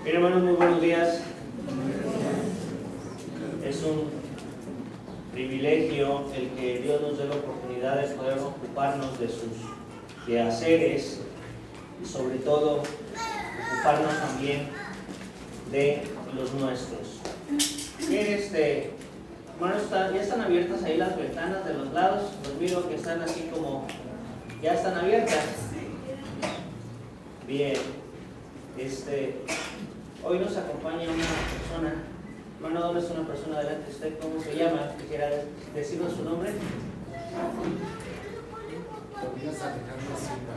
Bien, hermanos, muy buenos días. Es un privilegio el que Dios nos dé la oportunidad de poder ocuparnos de sus quehaceres y sobre todo ocuparnos también de los nuestros. Bien, hermanos, ya están abiertas ahí las ventanas de los lados. Los miro que están así como ya están abiertas. Bien, hoy nos acompaña una persona. Hermano, ¿dónde es una persona delante de usted? ¿Cómo se llama? ¿Quisiera decirnos su nombre? Tobías Alejandro Silva.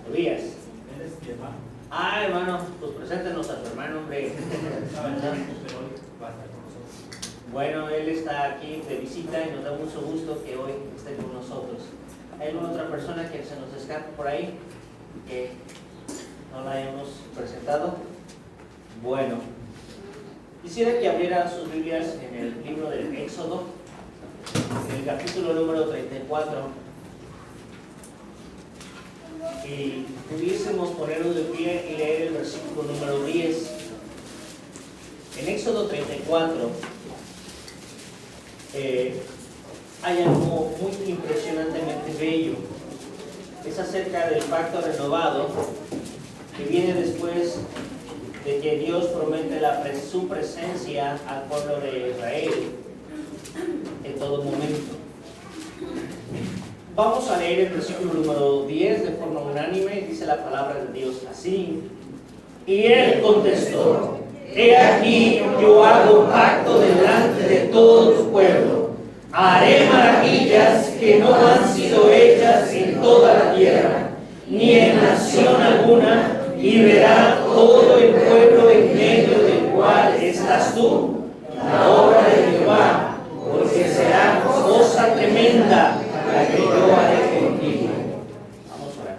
Tobías. Él es mi hermano. Ah, hermano, pues preséntenos a su hermano, hombre. Bueno, él está aquí de visita y nos da mucho gusto que hoy esté con nosotros. ¿Hay alguna otra persona que se nos escapa por ahí que no la hayamos presentado? Bueno, quisiera que abrieran sus Biblias en el libro del Éxodo, en el capítulo número 34, y pudiésemos ponernos de pie y leer el versículo número 10. En Éxodo 34 hay algo muy impresionantemente bello. Es acerca del pacto renovado que viene después de que Dios promete su presencia al pueblo de Israel en todo momento. Vamos a leer el versículo número 10 de forma unánime. Dice la palabra de Dios así: y él contestó: he aquí, yo hago pacto delante de todo tu pueblo. Haré maravillas que no han sido hechas en toda la tierra, ni en nación alguna, y verá todo el pueblo en medio del cual estás tú, la obra de Jehová, porque será cosa tremenda la que yo haré contigo. Vamos a orar.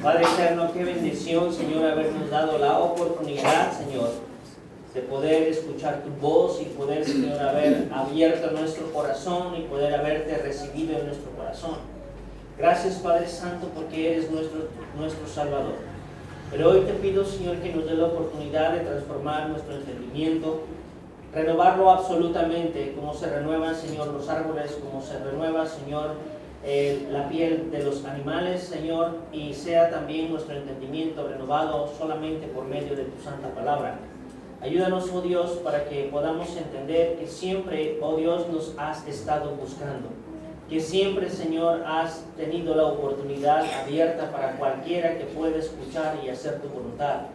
Padre eterno, qué bendición, Señor, habernos dado la oportunidad, Señor, de poder escuchar tu voz y poder, Señor, haber abierto nuestro corazón y poder haberte recibido en nuestro corazón. Gracias, Padre Santo, porque eres nuestro Salvador. Pero hoy te pido, Señor, que nos dé la oportunidad de transformar nuestro entendimiento, renovarlo absolutamente, como se renuevan, Señor, los árboles, como se renueva, Señor, la piel de los animales, Señor, y sea también nuestro entendimiento renovado solamente por medio de tu santa palabra. Ayúdanos, oh Dios, para que podamos entender que siempre, oh Dios, nos has estado buscando. Que siempre, Señor, has tenido la oportunidad abierta para cualquiera que pueda escuchar y hacer tu voluntad.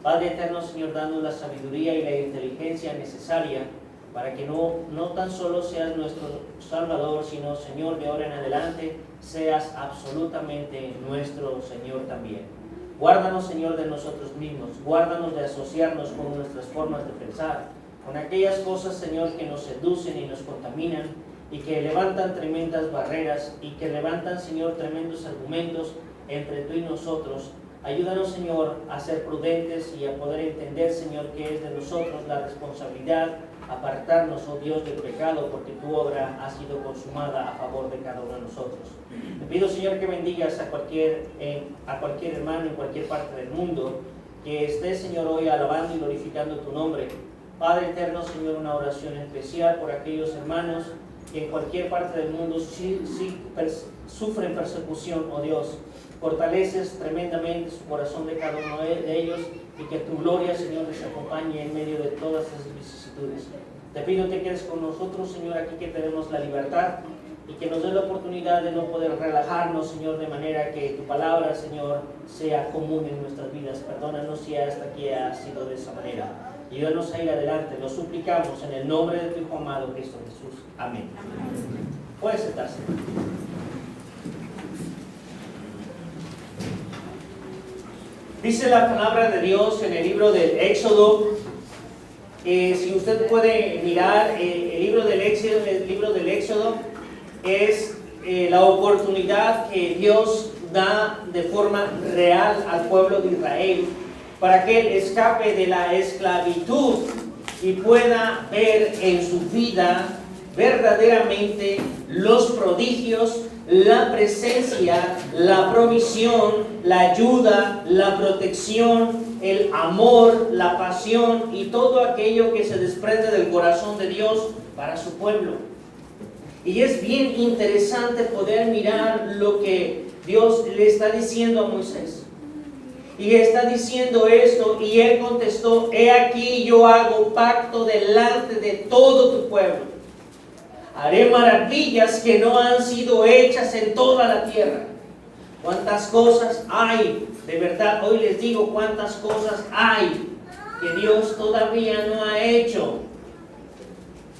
Padre eterno, Señor, dando la sabiduría y la inteligencia necesaria para que no tan solo seas nuestro Salvador, sino, Señor, de ahora en adelante seas absolutamente nuestro Señor también. Guárdanos, Señor, de nosotros mismos. Guárdanos de asociarnos con nuestras formas de pensar, con aquellas cosas, Señor, que nos seducen y nos contaminan y que levantan tremendas barreras y que levantan, Señor, tremendos argumentos entre tú y nosotros. Ayúdanos, Señor, a ser prudentes y a poder entender, Señor, que es de nosotros la responsabilidad apartarnos, oh Dios, del pecado, porque tu obra ha sido consumada a favor de cada uno de nosotros. Te pido, Señor, que bendigas a cualquier hermano en cualquier parte del mundo, que esté, Señor, hoy alabando y glorificando tu nombre. Padre eterno, Señor, una oración especial por aquellos hermanos que en cualquier parte del mundo sufren persecución, oh Dios. Fortaleces tremendamente su corazón de cada uno de ellos y que tu gloria, Señor, les acompañe en medio de todas esas vicisitudes. Te pido que quedes con nosotros, Señor, aquí que tenemos la libertad y que nos dé la oportunidad de no poder relajarnos, Señor, de manera que tu palabra, Señor, sea común en nuestras vidas. Perdónanos si hasta aquí ha sido de esa manera. Ayúdanos a ir adelante, lo suplicamos en el nombre de tu Hijo amado Cristo Jesús. Amén. Puede sentarse. Dice la palabra de Dios en el libro del Éxodo, si usted puede mirar el libro del Éxodo es la oportunidad que Dios da de forma real al pueblo de Israel para que él escape de la esclavitud y pueda ver en su vida verdaderamente los prodigios, la presencia, la provisión, la ayuda, la protección, el amor, la pasión y todo aquello que se desprende del corazón de Dios para su pueblo. Y es bien interesante poder mirar lo que Dios le está diciendo a Moisés. Y está diciendo esto, y él contestó: he aquí yo hago pacto delante de todo tu pueblo. Haré maravillas que no han sido hechas en toda la tierra. ¿Cuántas cosas hay? De verdad, hoy les digo cuántas cosas hay que Dios todavía no ha hecho.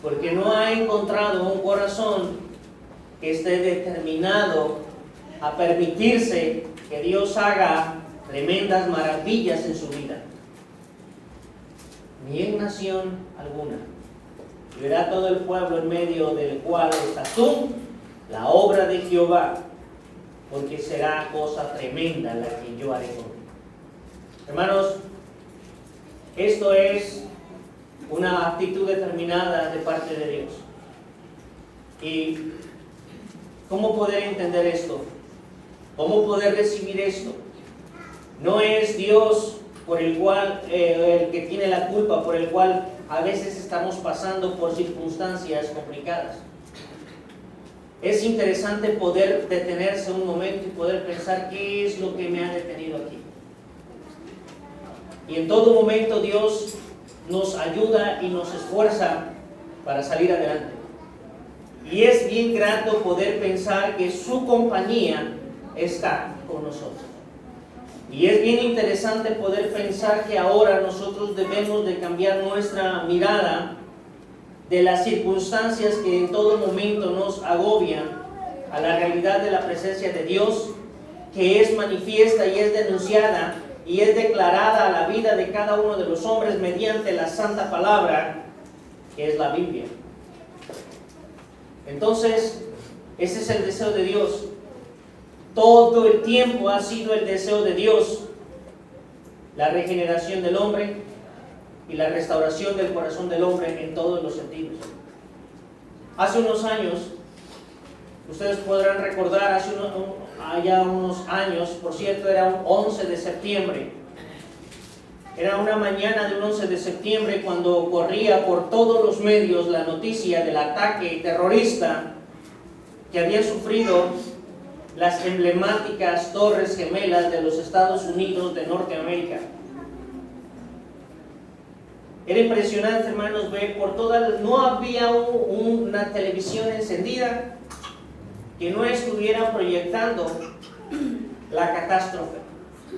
Porque no ha encontrado un corazón que esté determinado a permitirse que Dios haga tremendas maravillas en su vida. Ni en nación alguna. Y verá todo el pueblo en medio del cual estás tú, la obra de Jehová, porque será cosa tremenda la que yo haré contigo. Hermanos, esto es una actitud determinada de parte de Dios. ¿Y cómo poder entender esto? ¿Cómo poder recibir esto? No es Dios por el cual el que tiene la culpa, por el cual a veces estamos pasando por circunstancias complicadas. Es interesante poder detenerse un momento y poder pensar qué es lo que me ha detenido aquí. Y en todo momento Dios nos ayuda y nos esfuerza para salir adelante. Y es bien grato poder pensar que su compañía está con nosotros. Y es bien interesante poder pensar que ahora nosotros debemos de cambiar nuestra mirada de las circunstancias que en todo momento nos agobian a la realidad de la presencia de Dios, que es manifiesta y es denunciada y es declarada a la vida de cada uno de los hombres mediante la santa palabra, que es la Biblia. Entonces, ese es el deseo de Dios. Todo el tiempo ha sido el deseo de Dios la regeneración del hombre y la restauración del corazón del hombre en todos los sentidos. Hace unos años, ustedes podrán recordar, allá unos años, por cierto, era un 11 de septiembre. Era una mañana de un 11 de septiembre cuando corría por todos los medios la noticia del ataque terrorista que había sufrido las emblemáticas Torres Gemelas de los Estados Unidos de Norteamérica. Era impresionante, hermanos, ver por todas. No había una televisión encendida que no estuviera proyectando la catástrofe.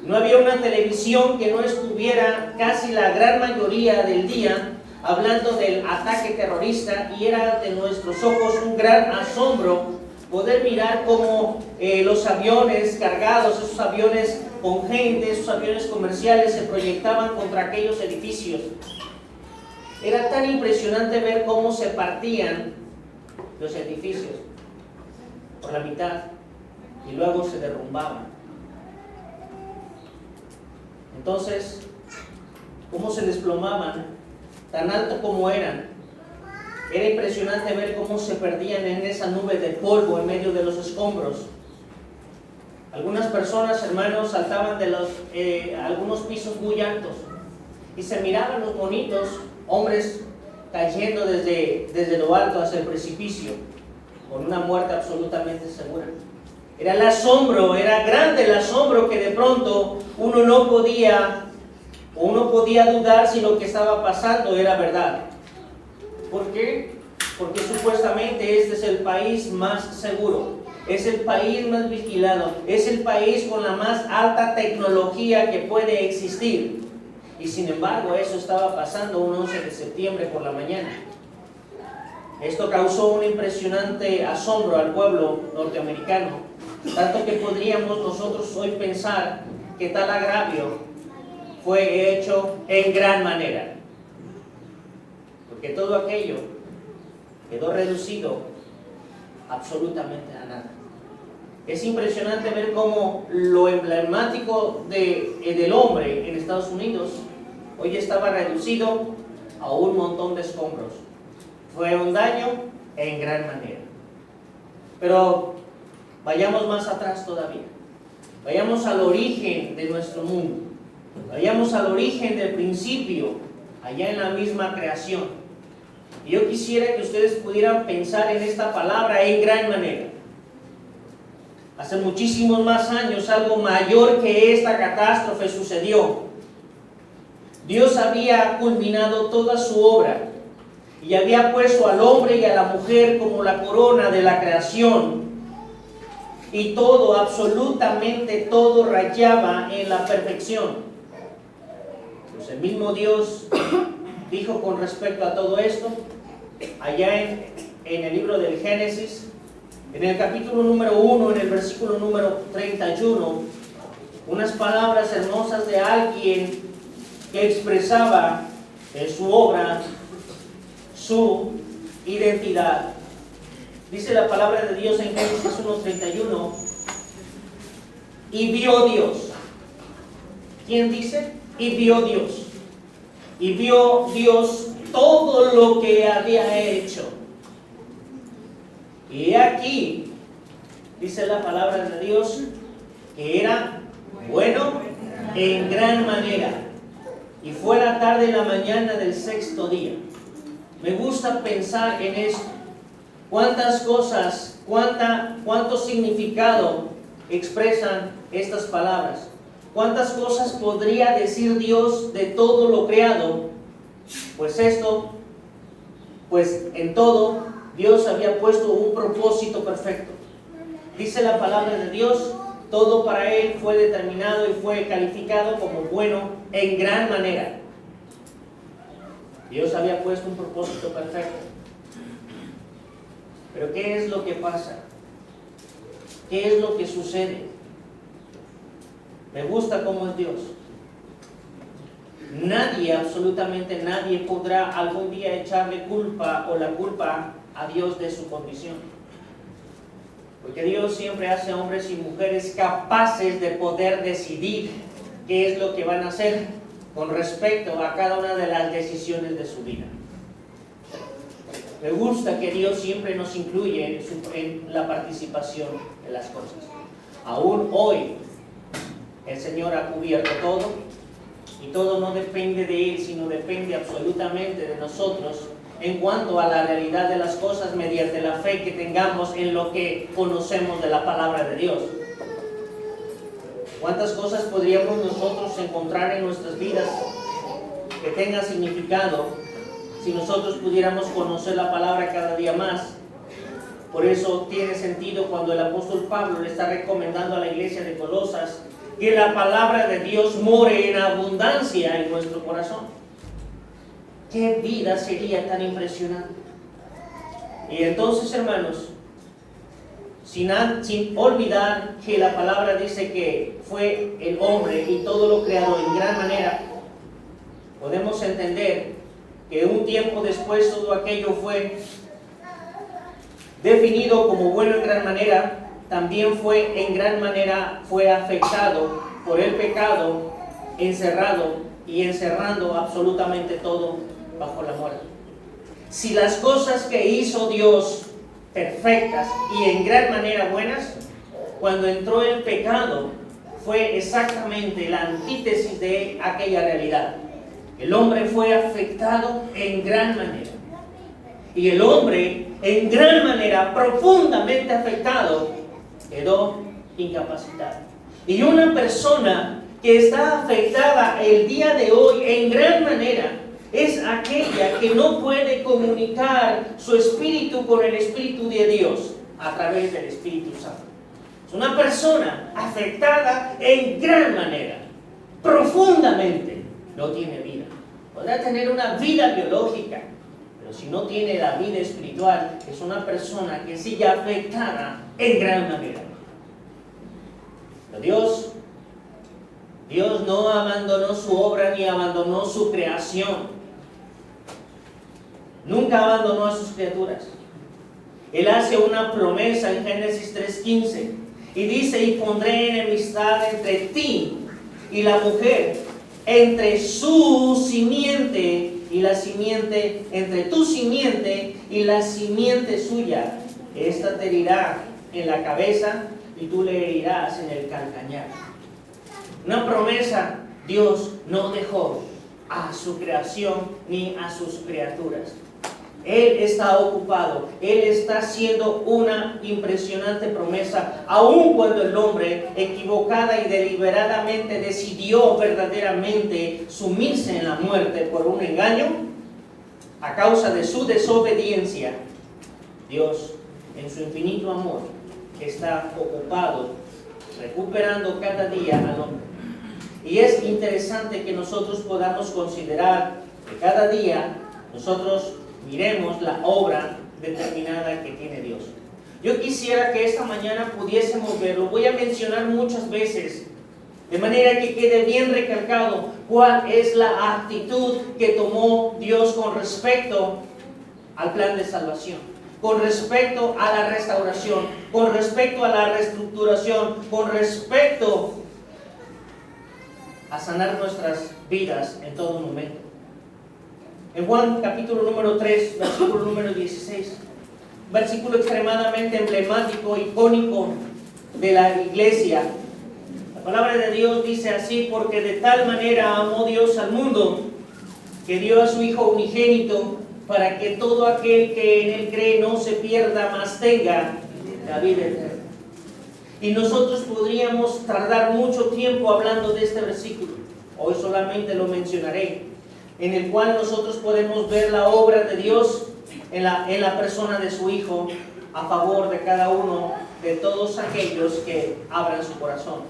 No había una televisión que no estuviera casi la gran mayoría del día hablando del ataque terrorista, y era ante nuestros ojos un gran asombro poder mirar cómo los aviones cargados, esos aviones con gente, esos aviones comerciales se proyectaban contra aquellos edificios. Era tan impresionante ver cómo se partían los edificios por la mitad y luego se derrumbaban. Entonces, cómo se desplomaban, tan alto como eran. Era impresionante ver cómo se perdían en esa nube de polvo en medio de los escombros. Algunas personas, hermanos, saltaban de algunos pisos muy altos y se miraban los bonitos hombres cayendo desde lo alto hacia el precipicio con una muerte absolutamente segura. Era el asombro, era grande el asombro que de pronto uno podía dudar si lo que estaba pasando era verdad. ¿Por qué? Porque supuestamente este es el país más seguro, es el país más vigilado, es el país con la más alta tecnología que puede existir. Y sin embargo, eso estaba pasando un 11 de septiembre por la mañana. Esto causó un impresionante asombro al pueblo norteamericano, tanto que podríamos nosotros hoy pensar que tal agravio fue hecho en gran manera. Porque todo aquello quedó reducido absolutamente a nada. Es impresionante ver cómo lo emblemático del hombre en Estados Unidos hoy estaba reducido a un montón de escombros. Fue un daño en gran manera. Pero vayamos más atrás todavía. Vayamos al origen de nuestro mundo. Vayamos al origen del principio, allá en la misma creación. Y yo quisiera que ustedes pudieran pensar en esta palabra en gran manera. Hace muchísimos más años, algo mayor que esta catástrofe sucedió. Dios había culminado toda su obra y había puesto al hombre y a la mujer como la corona de la creación. Y todo, absolutamente todo, rayaba en la perfección. Pues el mismo Dios dijo con respecto a todo esto, allá en el libro del Génesis, en el capítulo número 1, en el versículo número 31, unas palabras hermosas de alguien que expresaba en su obra su identidad. Dice la palabra de Dios en Génesis 1:31, y vio Dios. ¿Quién dice? Y vio Dios. Y vio Dios todo lo que había hecho. Y aquí, dice la palabra de Dios, que era bueno en gran manera. Y fue la tarde y la mañana del sexto día. Me gusta pensar en esto. ¿Cuántas cosas, cuánto significado expresan estas palabras? ¿Cuántas cosas podría decir Dios de todo lo creado? Pues en todo Dios había puesto un propósito perfecto. Dice la palabra de Dios, todo para Él fue determinado y fue calificado como bueno en gran manera. Dios había puesto un propósito perfecto. Pero ¿qué es lo que pasa? ¿Qué es lo que sucede? Me gusta cómo es Dios. Nadie, absolutamente nadie, podrá algún día echarle culpa o la culpa a Dios de su condición. Porque Dios siempre hace hombres y mujeres capaces de poder decidir qué es lo que van a hacer con respecto a cada una de las decisiones de su vida. Me gusta que Dios siempre nos incluye en la participación de las cosas. Aún hoy, el Señor ha cubierto todo, y todo no depende de Él, sino depende absolutamente de nosotros en cuanto a la realidad de las cosas mediante la fe que tengamos en lo que conocemos de la palabra de Dios. ¿Cuántas cosas podríamos nosotros encontrar en nuestras vidas que tengan significado si nosotros pudiéramos conocer la palabra cada día más? Por eso tiene sentido cuando el apóstol Pablo le está recomendando a la iglesia de Colosas que la palabra de Dios more en abundancia en nuestro corazón. ¿Qué vida sería tan impresionante? Y entonces, hermanos, sin olvidar que la palabra dice que fue el hombre y todo lo creado en gran manera, podemos entender que un tiempo después todo aquello fue definido como bueno en gran manera, también fue en gran manera afectado por el pecado, encerrado y encerrando absolutamente todo bajo la muerte. Si las cosas que hizo Dios perfectas y en gran manera buenas, cuando entró el pecado fue exactamente la antítesis de aquella realidad. El hombre fue afectado en gran manera. Y el hombre, en gran manera, profundamente afectado, quedó incapacitado. Y una persona que está afectada el día de hoy en gran manera es aquella que no puede comunicar su espíritu con el Espíritu de Dios a través del Espíritu Santo. Es una persona afectada en gran manera, profundamente, no tiene vida. Podrá tener una vida biológica, pero si no tiene la vida espiritual, es una persona que sigue afectada en gran manera. Pero Dios no abandonó su obra ni abandonó su creación. Nunca abandonó a sus criaturas. Él hace una promesa en Génesis 3:15 y dice: y pondré enemistad entre ti y la mujer, entre su simiente y la simiente, entre tu simiente y la simiente suya. Esta te herirá en la cabeza y tú le herirás en el calcañar. Una promesa Dios no dejó a su creación ni a sus criaturas. Él está ocupado, Él está haciendo una impresionante promesa, aun cuando el hombre equivocada y deliberadamente decidió verdaderamente sumirse en la muerte por un engaño. A causa de su desobediencia, Dios, en su infinito amor, está ocupado recuperando cada día al hombre. Y es interesante que nosotros podamos considerar que cada día nosotros miremos la obra determinada que tiene Dios. Yo quisiera que esta mañana pudiésemos verlo. Voy a mencionar muchas veces, de manera que quede bien recalcado cuál es la actitud que tomó Dios con respecto al plan de salvación, con respecto a la restauración, con respecto a la reestructuración, con respecto a sanar nuestras vidas en todo momento. En Juan capítulo número 3, versículo número 16, versículo extremadamente emblemático, icónico de la iglesia. La palabra de Dios dice así: porque de tal manera amó Dios al mundo, que dio a su Hijo unigénito, para que todo aquel que en Él cree no se pierda, mas tenga la vida eterna. Y nosotros podríamos tardar mucho tiempo hablando de este versículo. Hoy solamente lo mencionaré, en el cual nosotros podemos ver la obra de Dios en la persona de su Hijo, a favor de cada uno de todos aquellos que abran su corazón.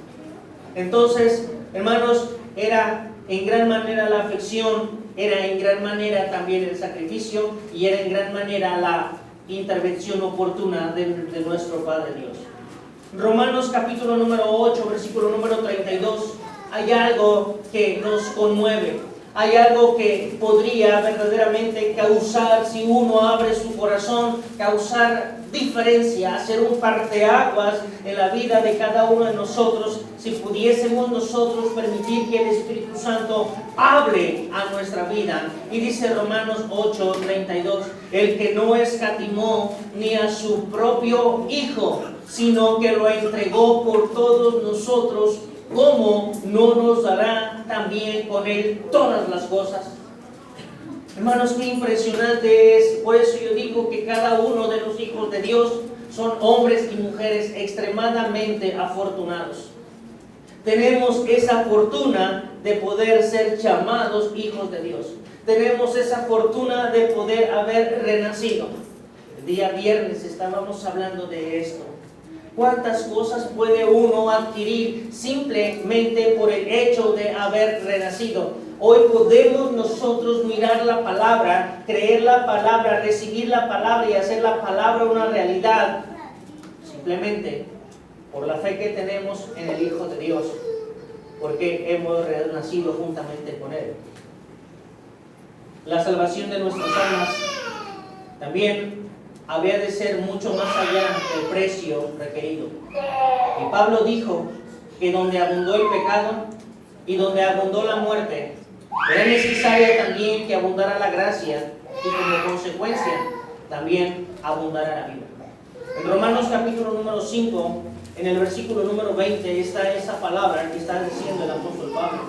Entonces, hermanos, era en gran manera la aflicción, era en gran manera también el sacrificio, y era en gran manera la intervención oportuna de nuestro Padre Dios. Romanos capítulo número 8, versículo número 32, hay algo que nos conmueve. Hay algo que podría verdaderamente causar, si uno abre su corazón, causar diferencia, hacer un parteaguas en la vida de cada uno de nosotros, si pudiésemos nosotros permitir que el Espíritu Santo hable a nuestra vida. Y dice Romanos 8:32, el que no escatimó ni a su propio Hijo, sino que lo entregó por todos nosotros, ¿cómo no nos dará también con Él todas las cosas? Hermanos, qué impresionante es. Por eso yo digo que cada uno de los hijos de Dios son hombres y mujeres extremadamente afortunados. Tenemos esa fortuna de poder ser llamados hijos de Dios. Tenemos esa fortuna de poder haber renacido. El día viernes estábamos hablando de esto. ¿Cuántas cosas puede uno adquirir simplemente por el hecho de haber renacido? Hoy podemos nosotros mirar la palabra, creer la palabra, recibir la palabra y hacer la palabra una realidad, simplemente por la fe que tenemos en el Hijo de Dios, porque hemos renacido juntamente con Él. La salvación de nuestras almas también había de ser mucho más allá del precio requerido. Y Pablo dijo que donde abundó el pecado y donde abundó la muerte, era necesario también que abundara la gracia y como consecuencia también abundara la vida. En Romanos capítulo número 5, en el versículo número 20, está esa palabra que está diciendo el apóstol Pablo.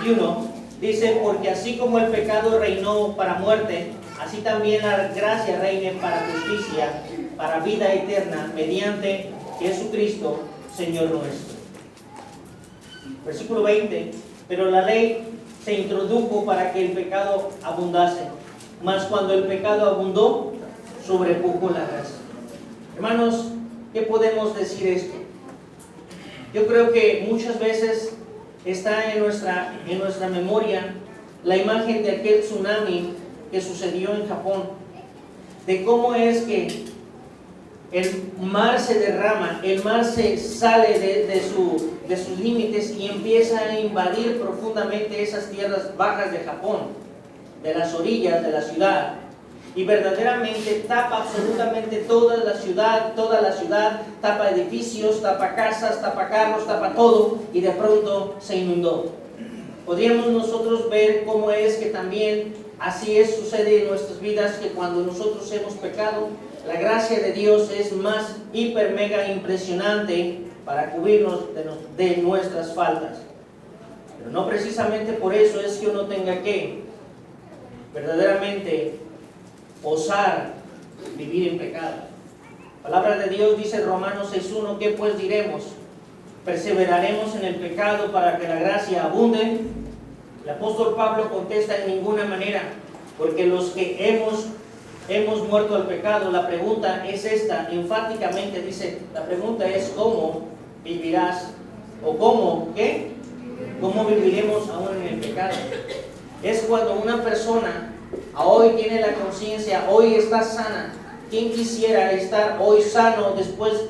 21, dice: porque así como el pecado reinó para muerte, así también la gracia reine para justicia, para vida eterna, mediante Jesucristo, Señor nuestro. Versículo 20, pero la ley se introdujo para que el pecado abundase, mas cuando el pecado abundó, sobrepujó la gracia. Hermanos, ¿qué podemos decir esto? Yo creo que muchas veces está en nuestra memoria la imagen de aquel tsunami que sucedió en Japón, de cómo es que el mar se derrama, el mar se sale de sus límites y empieza a invadir profundamente esas tierras bajas de Japón, de las orillas de la ciudad, y verdaderamente tapa absolutamente toda la ciudad, tapa edificios, tapa casas, tapa carros, tapa todo, y de pronto se inundó. Podríamos nosotros ver cómo es que también así sucede en nuestras vidas, que cuando nosotros hemos pecado, la gracia de Dios es más hiper mega impresionante para cubrirnos de nuestras faltas. Pero no precisamente por eso es que uno tenga que verdaderamente osar vivir en pecado. La palabra de Dios dice en Romanos 6:1, ¿qué pues diremos? ¿Perseveraremos en el pecado para que la gracia abunde? El apóstol Pablo contesta: en ninguna manera, porque los que hemos muerto al pecado, la pregunta es esta, enfáticamente dice, la pregunta es ¿cómo vivirás? ¿O cómo? ¿Qué? ¿Cómo viviremos aún en el pecado? Es cuando una persona hoy tiene la conciencia, hoy está sana. ¿Quién quisiera estar hoy sano después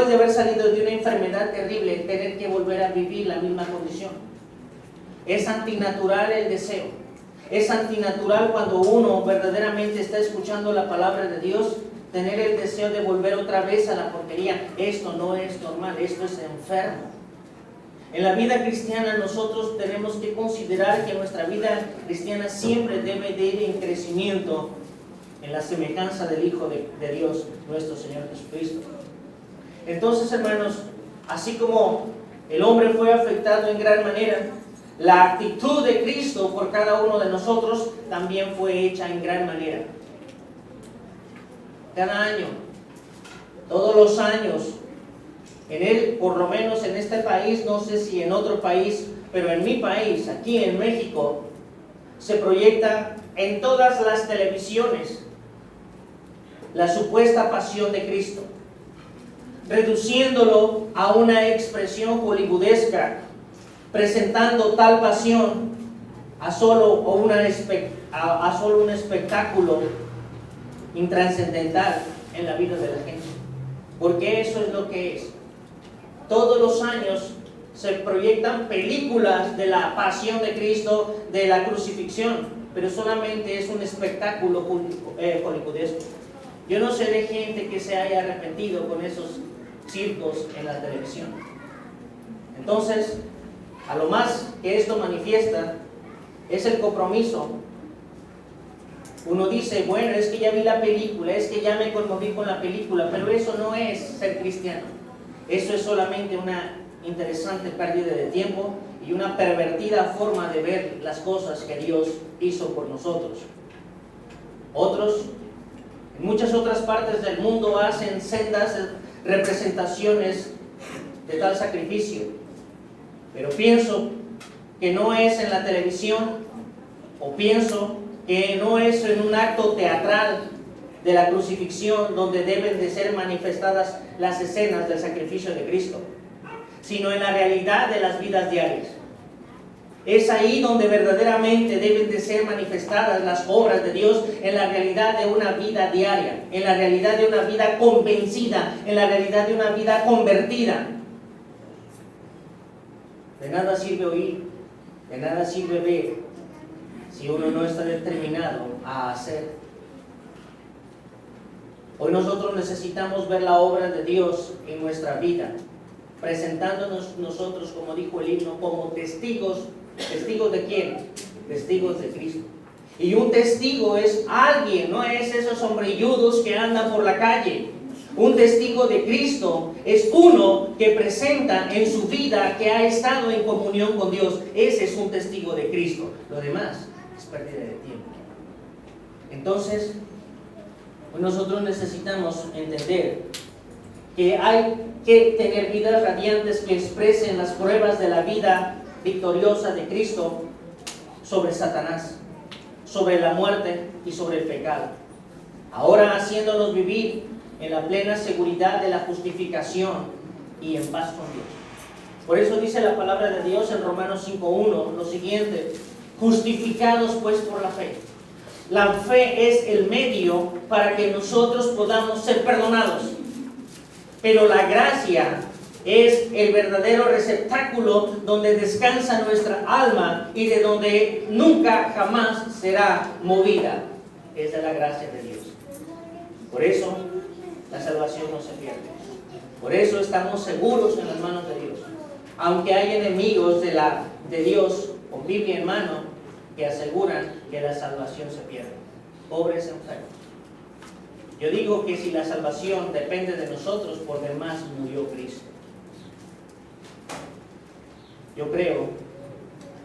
de haber salido de una enfermedad terrible, tener que volver a vivir la misma condición? Es antinatural el deseo. Es antinatural cuando uno verdaderamente está escuchando la palabra de Dios, tener el deseo de volver otra vez a la porquería. Esto no es normal, esto es enfermo. En la vida cristiana nosotros tenemos que considerar que nuestra vida cristiana siempre debe de ir en crecimiento en la semejanza del Hijo de Dios, nuestro Señor Jesucristo. Entonces, hermanos, así como el hombre fue afectado en gran manera, la actitud de Cristo por cada uno de nosotros también fue hecha en gran manera. Cada año, todos los años, en él, por lo menos en este país, no sé si en otro país, pero en mi país, aquí en México, se proyecta en todas las televisiones la supuesta pasión de Cristo, reduciéndolo a una expresión hollywoodesca, presentando tal pasión a solo un espectáculo intrascendental en la vida de la gente. Porque eso es lo que es. Todos los años se proyectan películas de la pasión de Cristo, de la crucifixión, pero solamente es un espectáculo hollywoodesco. Yo no sé de gente que se haya arrepentido con esos circos en la televisión. Entonces, a lo más que esto manifiesta es el compromiso. Uno dice, bueno, es que ya vi la película, es que ya me conmoví con la película, pero eso no es ser cristiano. Eso es solamente una interesante pérdida de tiempo y una pervertida forma de ver las cosas que Dios hizo por nosotros. Otros, en muchas otras partes del mundo, hacen sendas representaciones de tal sacrificio. Pero pienso que no es en la televisión, o pienso que no es en un acto teatral de la crucifixión donde deben de ser manifestadas las escenas del sacrificio de Cristo, sino en la realidad de las vidas diarias. Es ahí donde verdaderamente deben de ser manifestadas las obras de Dios, en la realidad de una vida diaria, en la realidad de una vida convencida, en la realidad de una vida convertida. De nada sirve oír, de nada sirve ver, si uno no está determinado a hacer. Hoy nosotros necesitamos ver la obra de Dios en nuestra vida, presentándonos nosotros, como dijo el himno, como testigos. ¿Testigos de quién? Testigos de Cristo. Y un testigo es alguien, no es esos hombrilludos que andan por la calle. Un testigo de Cristo es uno que presenta en su vida que ha estado en comunión con Dios. Ese es un testigo de Cristo. Lo demás es pérdida de tiempo. Entonces, nosotros necesitamos entender que hay que tener vidas radiantes que expresen las pruebas de la vida victoriosa de Cristo sobre Satanás, sobre la muerte y sobre el pecado. Ahora haciéndonos vivir en la plena seguridad de la justificación y en paz con Dios. Por eso dice la palabra de Dios en Romanos 5:1 lo siguiente: justificados pues por la fe. La fe es el medio para que nosotros podamos ser perdonados. Pero la gracia es el verdadero receptáculo donde descansa nuestra alma y de donde nunca jamás será movida. Es de la gracia de Dios. Por eso la salvación no se pierde. Por eso estamos seguros en las manos de Dios. Aunque hay enemigos de Dios con Biblia en mano que aseguran que la salvación se pierde. Pobres enfermos. Yo digo que si la salvación depende de nosotros, por demás murió Cristo. Yo creo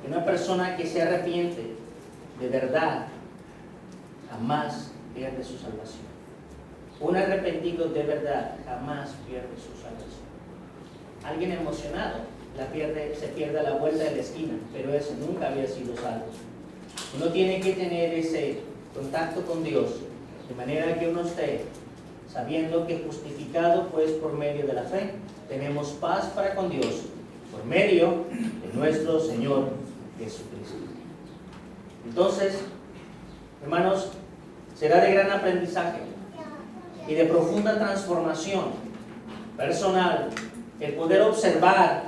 que una persona que se arrepiente de verdad jamás pierde su salvación. Un arrepentido de verdad jamás pierde su salvación. Alguien emocionado se pierde a la vuelta de la esquina, pero ese nunca había sido salvo. Uno tiene que tener ese contacto con Dios, de manera que uno esté sabiendo que justificado pues por medio de la fe, tenemos paz para con Dios, por medio de nuestro Señor Jesucristo. Entonces, hermanos, será de gran aprendizaje y de profunda transformación personal el poder observar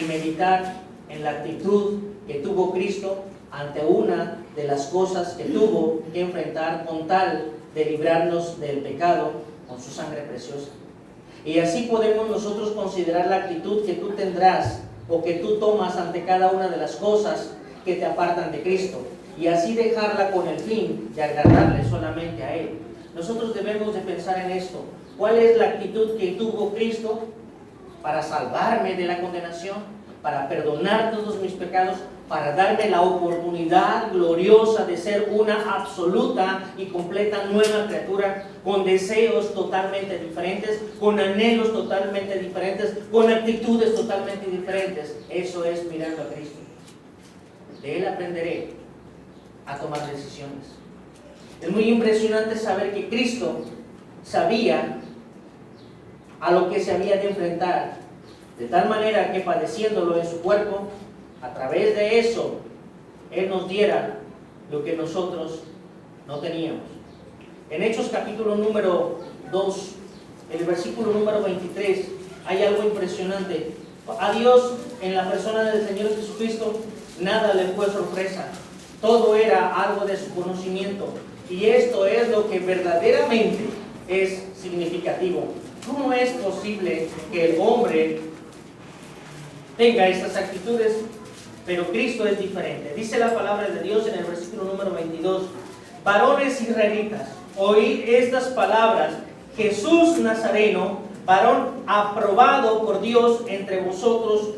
y meditar en la actitud que tuvo Cristo ante una de las cosas que tuvo que enfrentar con tal de librarnos del pecado con su sangre preciosa. Y así podemos nosotros considerar la actitud que tú tendrás o que tú tomas ante cada una de las cosas que te apartan de Cristo, y así dejarla con el fin de agradarle solamente a Él. Nosotros debemos de pensar en esto. ¿Cuál es la actitud que tuvo Cristo para salvarme de la condenación, para perdonar todos mis pecados, para darme la oportunidad gloriosa de ser una absoluta y completa nueva criatura, con deseos totalmente diferentes, con anhelos totalmente diferentes, con actitudes totalmente diferentes? Eso es mirando a Cristo. De Él aprenderé a tomar decisiones. Es muy impresionante saber que Cristo sabía a lo que se había de enfrentar, de tal manera que padeciéndolo en su cuerpo, a través de eso, Él nos diera lo que nosotros no teníamos. En Hechos capítulo número 2, el versículo número 23, hay algo impresionante. A Dios, en la persona del Señor Jesucristo, nada le fue sorpresa. Todo era algo de su conocimiento. Y esto es lo que verdaderamente es significativo. ¿Cómo es posible que el hombre tenga estas actitudes? Pero Cristo es diferente. Dice la palabra de Dios en el versículo número 22. Varones israelitas, oíd estas palabras. Jesús Nazareno, varón aprobado por Dios entre vosotros,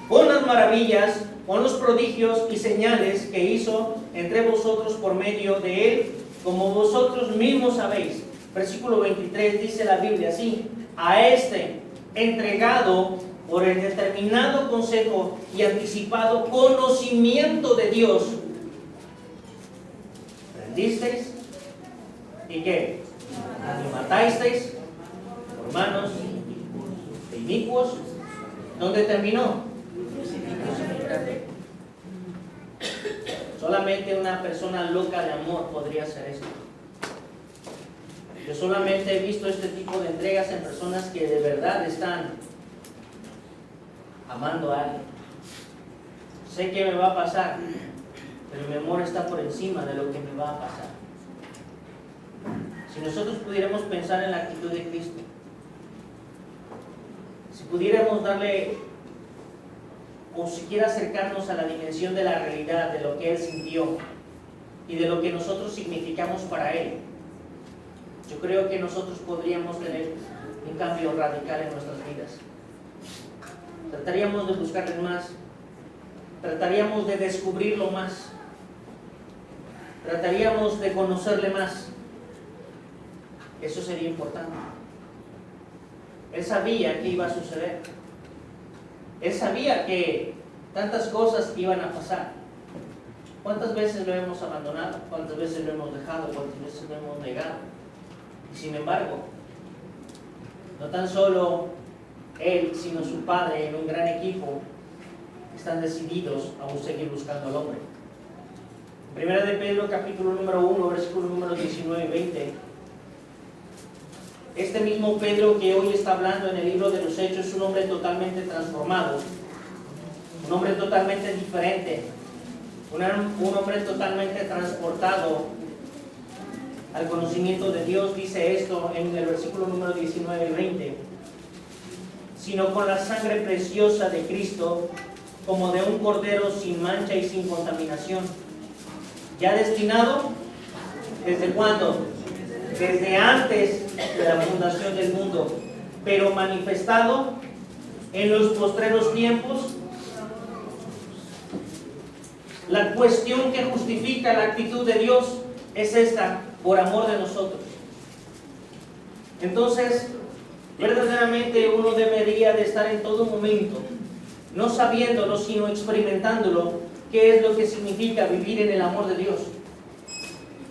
con las maravillas, con los prodigios y señales que hizo entre vosotros por medio de Él, como vosotros mismos sabéis. Versículo 23 dice la Biblia así: a este entregado por el determinado consejo y anticipado conocimiento de Dios, prendisteis y ¿qué? Y matasteis por manos de inicuos. ¿Dónde terminó? Solamente una persona loca de amor podría hacer esto. Yo solamente he visto este tipo de entregas en personas que de verdad están amando a alguien. Sé que me va a pasar, pero mi amor está por encima de lo que me va a pasar. Si nosotros pudiéramos pensar en la actitud de Cristo, si pudiéramos darle o siquiera acercarnos a la dimensión de la realidad, de lo que Él sintió y de lo que nosotros significamos para Él, yo creo que nosotros podríamos tener un cambio radical en nuestras vidas. Trataríamos de buscarle más, trataríamos de descubrirlo más, trataríamos de conocerle más. Eso sería importante. Él sabía que iba a suceder. Él sabía que tantas cosas iban a pasar. ¿Cuántas veces lo hemos abandonado? ¿Cuántas veces lo hemos dejado? ¿Cuántas veces lo hemos negado? Y sin embargo, no tan solo Él, sino su Padre, en un gran equipo, están decididos a seguir buscando al hombre. Primera de Pedro, capítulo número 1, versículo número 19 y 20. Este mismo Pedro que hoy está hablando en el libro de los Hechos es un hombre totalmente transformado, un hombre totalmente diferente, un hombre totalmente transportado al conocimiento de Dios. Dice esto en el versículo número 19 y 20: sino con la sangre preciosa de Cristo, como de un cordero sin mancha y sin contaminación, ya destinado, ¿desde cuándo? desde antes de la fundación del mundo, pero manifestado en los postreros tiempos. La cuestión que justifica la actitud de Dios es esta: por amor de nosotros. Entonces, verdaderamente uno debería de estar en todo momento, no sabiéndolo, sino experimentándolo, qué es lo que significa vivir en el amor de Dios.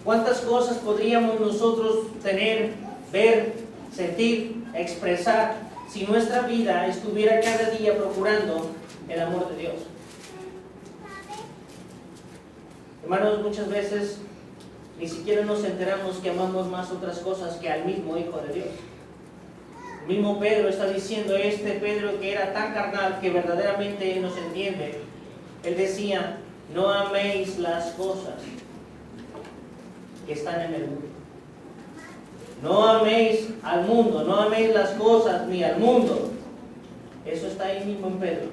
¿Cuántas cosas podríamos nosotros tener, ver, sentir, expresar, si nuestra vida estuviera cada día procurando el amor de Dios? Hermanos, muchas veces ni siquiera nos enteramos que amamos más otras cosas que al mismo Hijo de Dios. El mismo Pedro está diciendo, Pedro que era tan carnal que verdaderamente nos entiende, él decía: no améis las cosas que están en el mundo. No améis al mundo, no améis las cosas ni al mundo. Eso está ahí mismo en Pedro.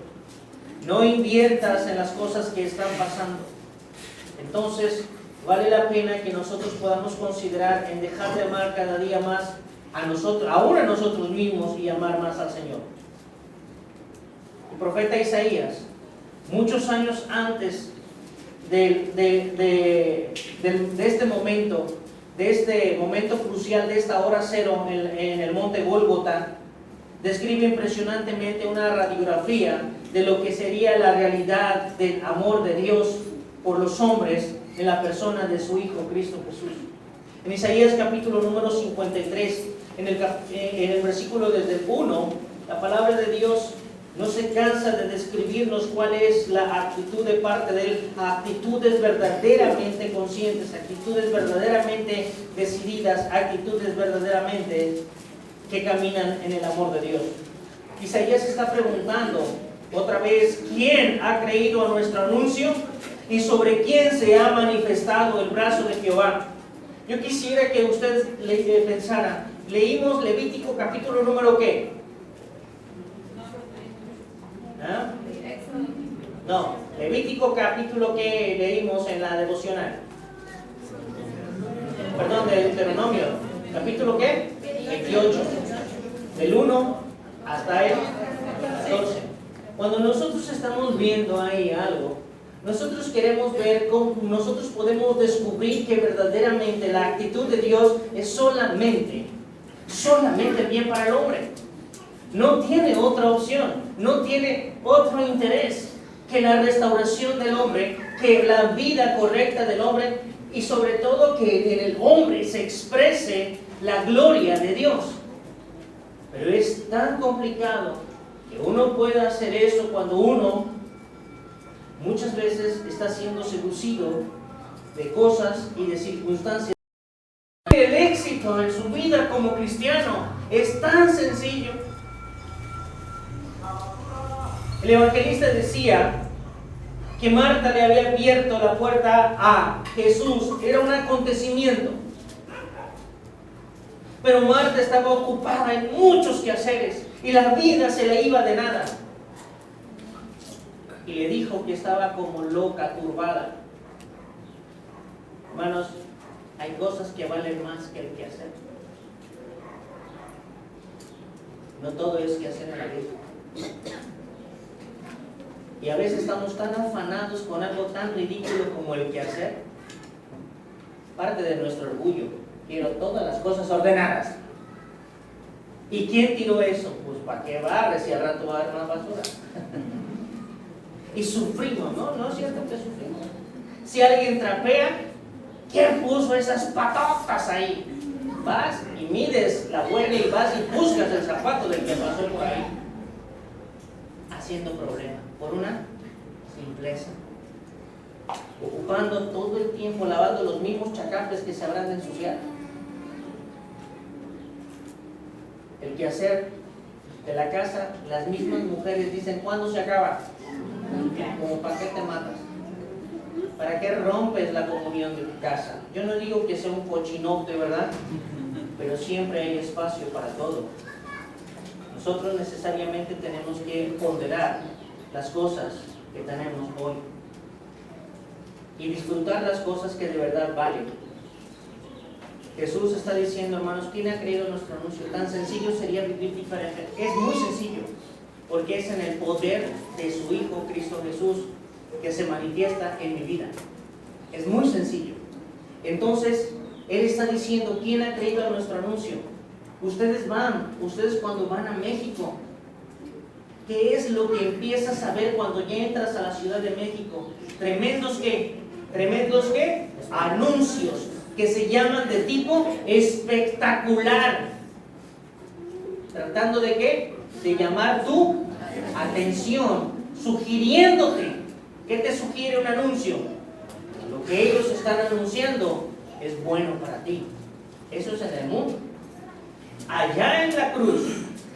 No inviertas en las cosas que están pasando. Entonces, vale la pena que nosotros podamos considerar en dejar de amar cada día más a nosotros, aún a nosotros mismos, y amar más al Señor. El profeta Isaías, muchos años antes de este momento crucial, de esta hora cero en el monte Gólgota, describe impresionantemente una radiografía de lo que sería la realidad del amor de Dios por los hombres en la persona de su Hijo Cristo Jesús. En Isaías capítulo número 53, en el versículo desde el 1, la palabra de Dios no se cansa de describirnos cuál es la actitud de parte de Él: actitudes verdaderamente conscientes, actitudes verdaderamente decididas, actitudes verdaderamente que caminan en el amor de Dios. Isaías está preguntando otra vez: ¿quién ha creído a nuestro anuncio? ¿Y sobre quién se ha manifestado el brazo de Jehová? Yo quisiera que usted pensara, leímos Levítico capítulo número ¿qué? ¿Ah? No, Levítico capítulo que leímos en la devocional. Perdón, de Deuteronomio. ¿Capítulo qué? 28. Del 1 hasta el 14. Cuando nosotros estamos viendo ahí algo, nosotros queremos ver cómo nosotros podemos descubrir que verdaderamente la actitud de Dios es solamente bien para el hombre. No tiene otra opción, no tiene otro interés que la restauración del hombre, que la vida correcta del hombre, y sobre todo que en el hombre se exprese la gloria de Dios. Pero es tan complicado que uno pueda hacer eso cuando uno muchas veces está siendo seducido de cosas y de circunstancias. El éxito en su vida como cristiano es tan sencillo. El evangelista decía que Marta le había abierto la puerta a Jesús. Era un acontecimiento. Pero Marta estaba ocupada en muchos quehaceres y la vida se le iba de nada. Y le dijo que estaba como loca, turbada. Hermanos, hay cosas que valen más que el quehacer. No todo es quehacer en la vida. Y a veces estamos tan afanados con algo tan ridículo como el quehacer. Parte de nuestro orgullo: quiero todas las cosas ordenadas. ¿Y quién tiró eso? Pues para qué barres si al rato va a haber más basura. Y sufrimos, ¿no? ¿No es cierto que sufrimos? Si alguien trapea, ¿quién puso esas patotas ahí? Vas y mides la buena y vas y buscas el zapato del que pasó por ahí. Haciendo problema por una simpleza. Ocupando todo el tiempo, lavando los mismos chacapes que se habrán de ensuciar. El quehacer de la casa, las mismas mujeres dicen: ¿cuándo se acaba? Como ¿para qué te matas? ¿Para qué rompes la comunión de tu casa? Yo no digo que sea un cochinote, ¿verdad? Pero siempre hay espacio para todo. Nosotros necesariamente tenemos que ponderar las cosas que tenemos hoy y disfrutar las cosas que de verdad valen. Jesús está diciendo, hermanos, ¿quién ha creído nuestro anuncio? Tan sencillo sería vivir diferente. Es muy sencillo, porque es en el poder de su Hijo, Cristo Jesús, que se manifiesta en mi vida. Es muy sencillo. Entonces, Él está diciendo, ¿quién ha creído a nuestro anuncio? Ustedes cuando van a México, ¿qué es lo que empiezas a ver cuando ya entras a la Ciudad de México? Tremendos ¿qué? Anuncios que se llaman de tipo espectacular. ¿Tratando de qué? De llamar tu atención, sugiriéndote. ¿Qué te sugiere un anuncio? Lo que ellos están anunciando es bueno para ti. Eso es en el mundo. Allá en la cruz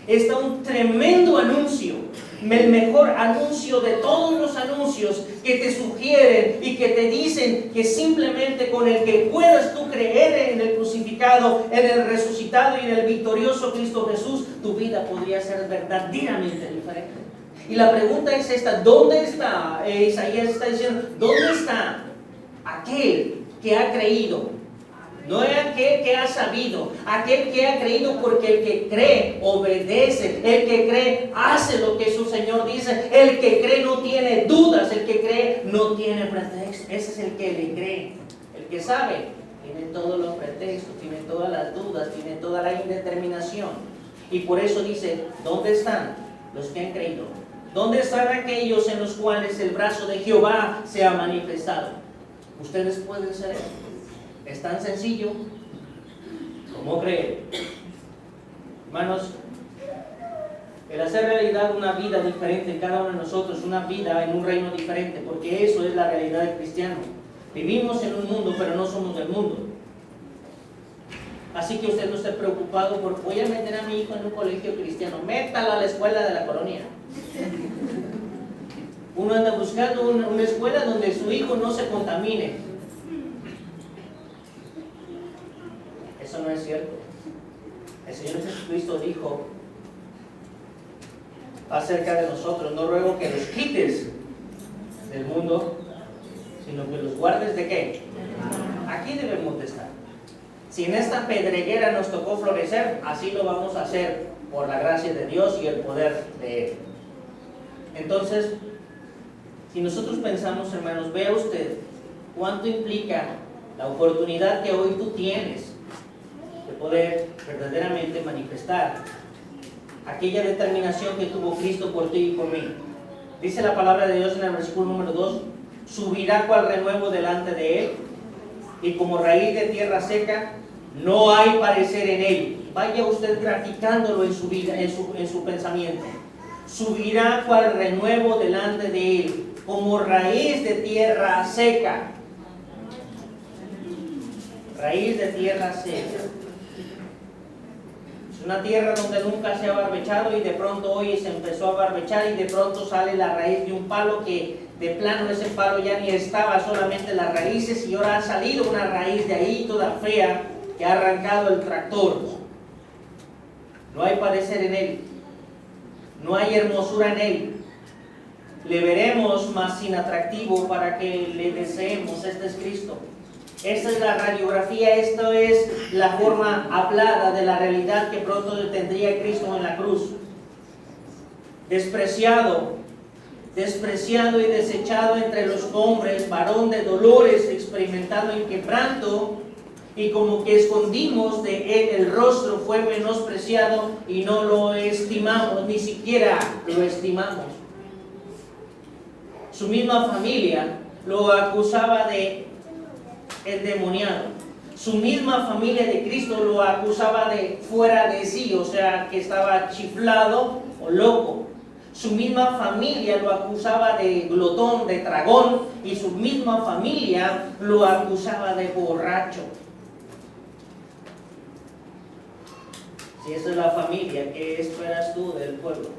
está un tremendo anuncio, el mejor anuncio de todos los anuncios que te sugieren y que te dicen que simplemente con el que puedas tú creer en el crucificado, en el resucitado y en el victorioso Cristo Jesús, tu vida podría ser verdaderamente diferente. Y la pregunta es esta: ¿dónde está? Isaías está diciendo, ¿dónde está aquel que ha creído? No es aquel que ha sabido, aquel que ha creído, porque el que cree obedece, el que cree hace lo que su Señor dice, el que cree no tiene dudas, el que cree no tiene pretextos. Ese es el que le cree. El que sabe tiene todos los pretextos, tiene todas las dudas, tiene toda la indeterminación. Y por eso dice, ¿dónde están los que han creído? ¿Dónde están aquellos en los cuales el brazo de Jehová se ha manifestado? Ustedes pueden ser. Es tan sencillo como creer. Hermanos, el hacer realidad una vida diferente en cada uno de nosotros, una vida en un reino diferente, porque eso es la realidad del cristiano. Vivimos en un mundo, pero no somos del mundo. Así que usted no esté preocupado por, voy a meter a mi hijo en un colegio cristiano, métalo a la escuela de la colonia. Uno anda buscando una escuela donde su hijo no se contamine. Eso no es cierto. El Señor Jesucristo dijo acerca de nosotros, no ruego que los quites del mundo, sino que los guardes ¿de qué? Aquí debemos de estar. Si en esta pedreguera nos tocó florecer, así lo vamos a hacer por la gracia de Dios y el poder de Él. Entonces, si nosotros pensamos, hermanos, vea usted cuánto implica la oportunidad que hoy tú tienes de poder verdaderamente manifestar aquella determinación que tuvo Cristo por ti y por mí. Dice la palabra de Dios en el versículo número 2, subirá cual renuevo delante de Él, y como raíz de tierra seca, no hay parecer en Él. Vaya usted graficándolo en su vida, en su pensamiento. Subirá cual renuevo delante de Él, como raíz de tierra seca. Raíz de tierra seca. Es una tierra donde nunca se ha barbechado y de pronto hoy se empezó a barbechar y de pronto sale la raíz de un palo que de plano ese palo ya ni estaba, solamente las raíces, y ahora ha salido una raíz de ahí toda fea que ha arrancado el tractor. No hay parecer en él, no hay hermosura en él. Le veremos más sin atractivo para que le deseemos. Este es Cristo. Esta es la radiografía, esto es la forma hablada de la realidad que pronto tendría Cristo en la cruz. Despreciado y desechado entre los hombres, varón de dolores, experimentado en quebranto, y como que escondimos de él el rostro, fue menospreciado y no lo estimamos, ni siquiera lo estimamos. Su misma familia lo acusaba de endemoniado. Su misma familia de Cristo lo acusaba de fuera de sí, o sea, que estaba chiflado o loco. Su misma familia lo acusaba de glotón, de tragón, y su misma familia lo acusaba de borracho. Si esa es la familia, ¿qué esperas tú del pueblo?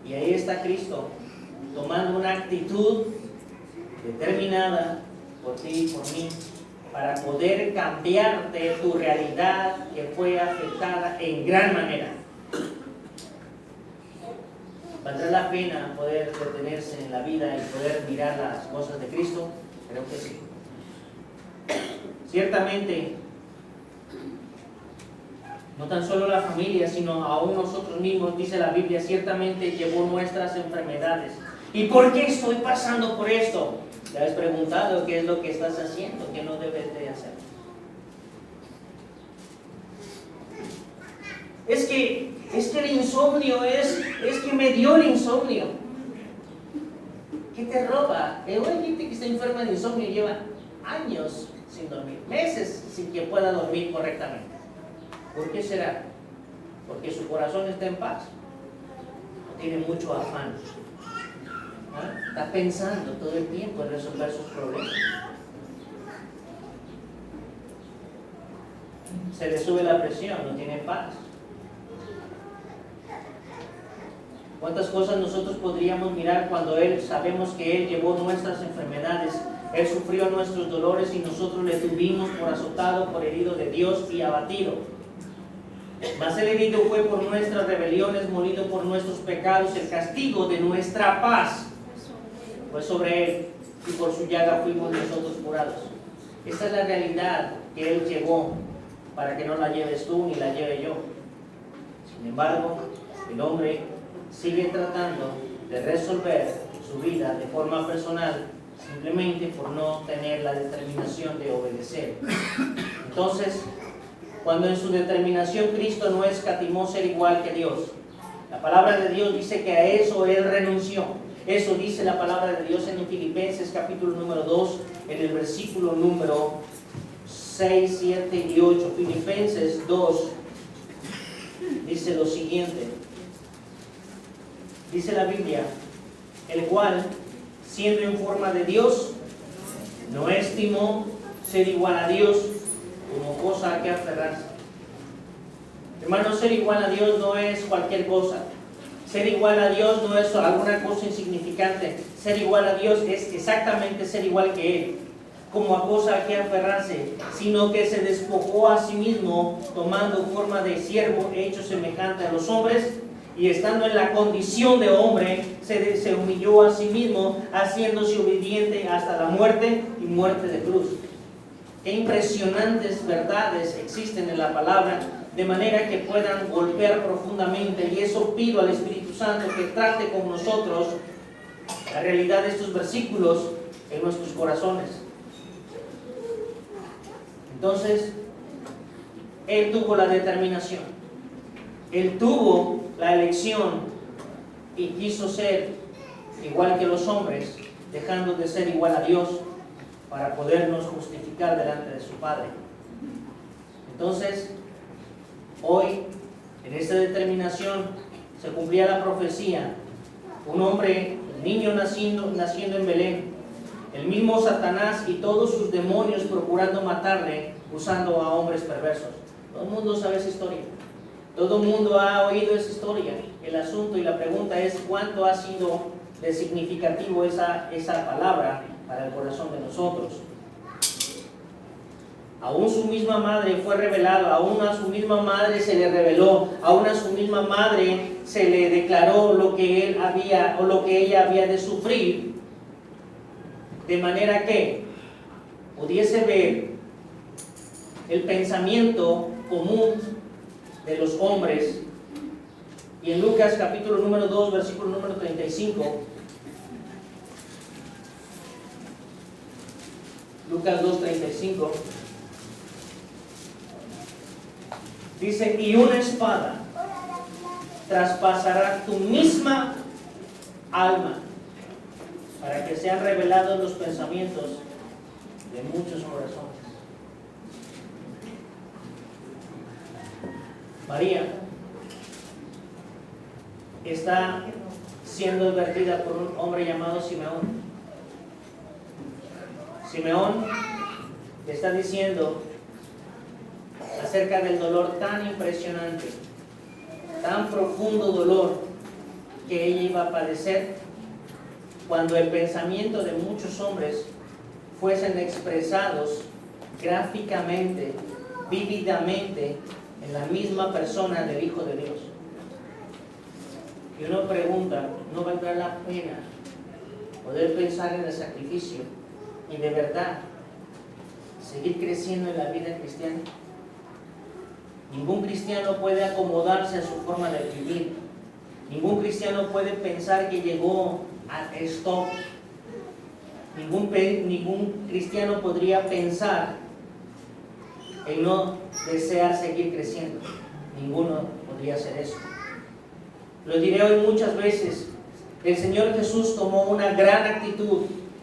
Y ahí está Cristo, tomando una actitud determinada por ti y por mí, para poder cambiarte tu realidad que fue afectada en gran manera. ¿Valdrá la pena poder detenerse en la vida y poder mirar las cosas de Cristo? Creo que sí. Ciertamente, no tan solo la familia, sino aún nosotros mismos, dice la Biblia, ciertamente llevó nuestras enfermedades. ¿Y por qué estoy pasando por esto? ¿Te has preguntado qué es lo que estás haciendo, qué no debes de hacer? Es que el insomnio es que me dio el insomnio. ¿Qué te roba? Hay gente que está enferma de insomnio y lleva años sin dormir, meses sin que pueda dormir correctamente. ¿Por qué será? Porque su corazón está en paz. Tiene mucho afán. ¿Ah? Está pensando todo el tiempo en resolver sus problemas. Se le sube la presión, no tiene paz. ¿Cuántas cosas nosotros podríamos mirar cuando sabemos que Él llevó nuestras enfermedades? Él sufrió nuestros dolores y nosotros le tuvimos por azotado, por herido de Dios y abatido. Mas el herido fue por nuestras rebeliones, molido por nuestros pecados, el castigo de nuestra paz fue sobre Él, y por su llaga fuimos nosotros curados. Esta es la realidad que Él llevó, para que no la lleves tú ni la lleve yo. Sin embargo, el hombre sigue tratando de resolver su vida de forma personal, simplemente por no tener la determinación de obedecer. Entonces, cuando en su determinación Cristo no escatimó ser igual que Dios, la palabra de Dios dice que a eso Él renunció. Eso dice la palabra de Dios en Filipenses capítulo número 2, en el versículo número 6, 7 y 8. Filipenses 2 dice lo siguiente. Dice la Biblia, el cual, siendo en forma de Dios, no estimó ser igual a Dios como cosa a que aferrarse. Hermanos, ser igual a Dios no es cualquier cosa. Ser igual a Dios no es alguna cosa insignificante. Ser igual a Dios es exactamente ser igual que Él, como a cosa a que aferrarse, sino que se despojó a sí mismo, tomando forma de siervo, hecho semejante a los hombres, y estando en la condición de hombre, se humilló a sí mismo, haciéndose obediente hasta la muerte y muerte de cruz. Qué impresionantes verdades existen en la palabra, de manera que puedan golpear profundamente, y eso pido al Espíritu Santo que trate con nosotros la realidad de estos versículos en nuestros corazones. Entonces, Él tuvo la determinación, Él tuvo la elección y quiso ser igual que los hombres, dejando de ser igual a Dios para podernos justificar delante de su Padre. Entonces, hoy, en esta determinación, se cumplía la profecía. Un hombre, un niño naciendo en Belén, el mismo Satanás y todos sus demonios procurando matarle, usando a hombres perversos. Todo el mundo sabe esa historia. Todo el mundo ha oído esa historia. El asunto y la pregunta es cuánto ha sido de significativo esa palabra para el corazón de nosotros. Aún su misma madre fue revelada, aún a su misma madre se le reveló, aún a su misma madre se le declaró lo que él había o lo que ella había de sufrir, de manera que pudiese ver el pensamiento común de los hombres. Y en Lucas capítulo número 2, versículo número 35, Lucas 2:35, dice, y una espada traspasará tu misma alma, para que sean revelados los pensamientos de muchos corazones. María está siendo advertida por un hombre llamado Simeón. Simeón le está diciendo acerca del dolor tan impresionante, tan profundo dolor que ella iba a padecer cuando el pensamiento de muchos hombres fuesen expresados gráficamente, vívidamente, en la misma persona del Hijo de Dios. Y uno pregunta, ¿no valdrá la pena poder pensar en el sacrificio y de verdad seguir creciendo en la vida cristiana. Ningún cristiano puede acomodarse a su forma de vivir. Ningún cristiano puede pensar que llegó al stop. Ningún cristiano podría pensar en no desear seguir creciendo. Ninguno podría hacer eso. Lo diré hoy muchas veces. El Señor Jesús tomó una gran actitud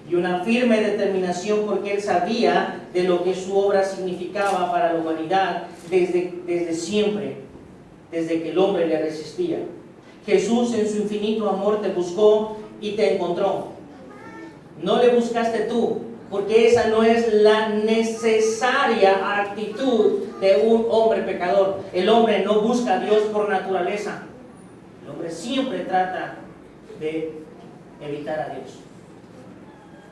y una firme determinación porque Él sabía de lo que su obra significaba para la humanidad desde siempre, desde que el hombre le resistía. Jesús en su infinito amor te buscó y te encontró. No le buscaste tú, porque esa no es la necesaria actitud de un hombre pecador. El hombre no busca a Dios por naturaleza. El hombre siempre trata de evitar a Dios.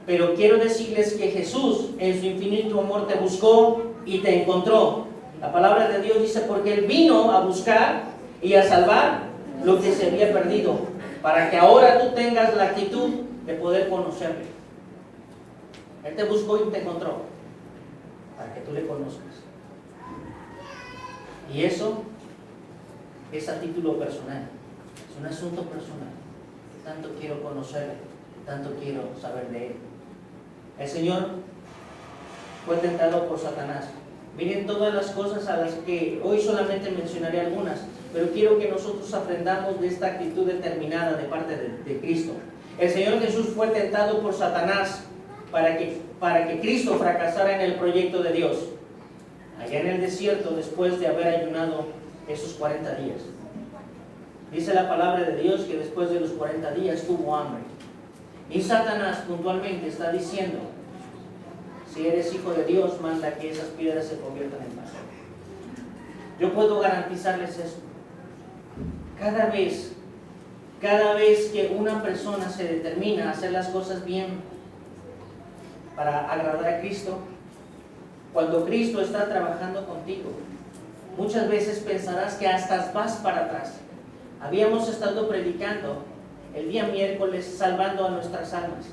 Pero quiero decirles que Jesús en su infinito amor te buscó y te encontró. La palabra de Dios dice, porque Él vino a buscar y a salvar lo que se había perdido, para que ahora tú tengas la actitud de poder conocerle. Él te buscó y te encontró, para que tú le conozcas. Y eso es a título personal, es un asunto personal. Tanto quiero conocerle, tanto quiero saber de Él. El Señor fue tentado por Satanás. Miren todas las cosas a las que hoy solamente mencionaré algunas, pero quiero que nosotros aprendamos de esta actitud determinada de parte de Cristo. El Señor Jesús fue tentado por Satanás para que Cristo fracasara en el proyecto de Dios. Allá en el desierto, después de haber ayunado esos 40 días. Dice la palabra de Dios que después de los 40 días tuvo hambre. Y Satanás puntualmente está diciendo, si eres hijo de Dios, manda que esas piedras se conviertan en pan. Yo puedo garantizarles eso. Cada vez que una persona se determina a hacer las cosas bien para agradar a Cristo, cuando Cristo está trabajando contigo, muchas veces pensarás que hasta vas para atrás. Habíamos estado predicando el día miércoles salvando a nuestras almas.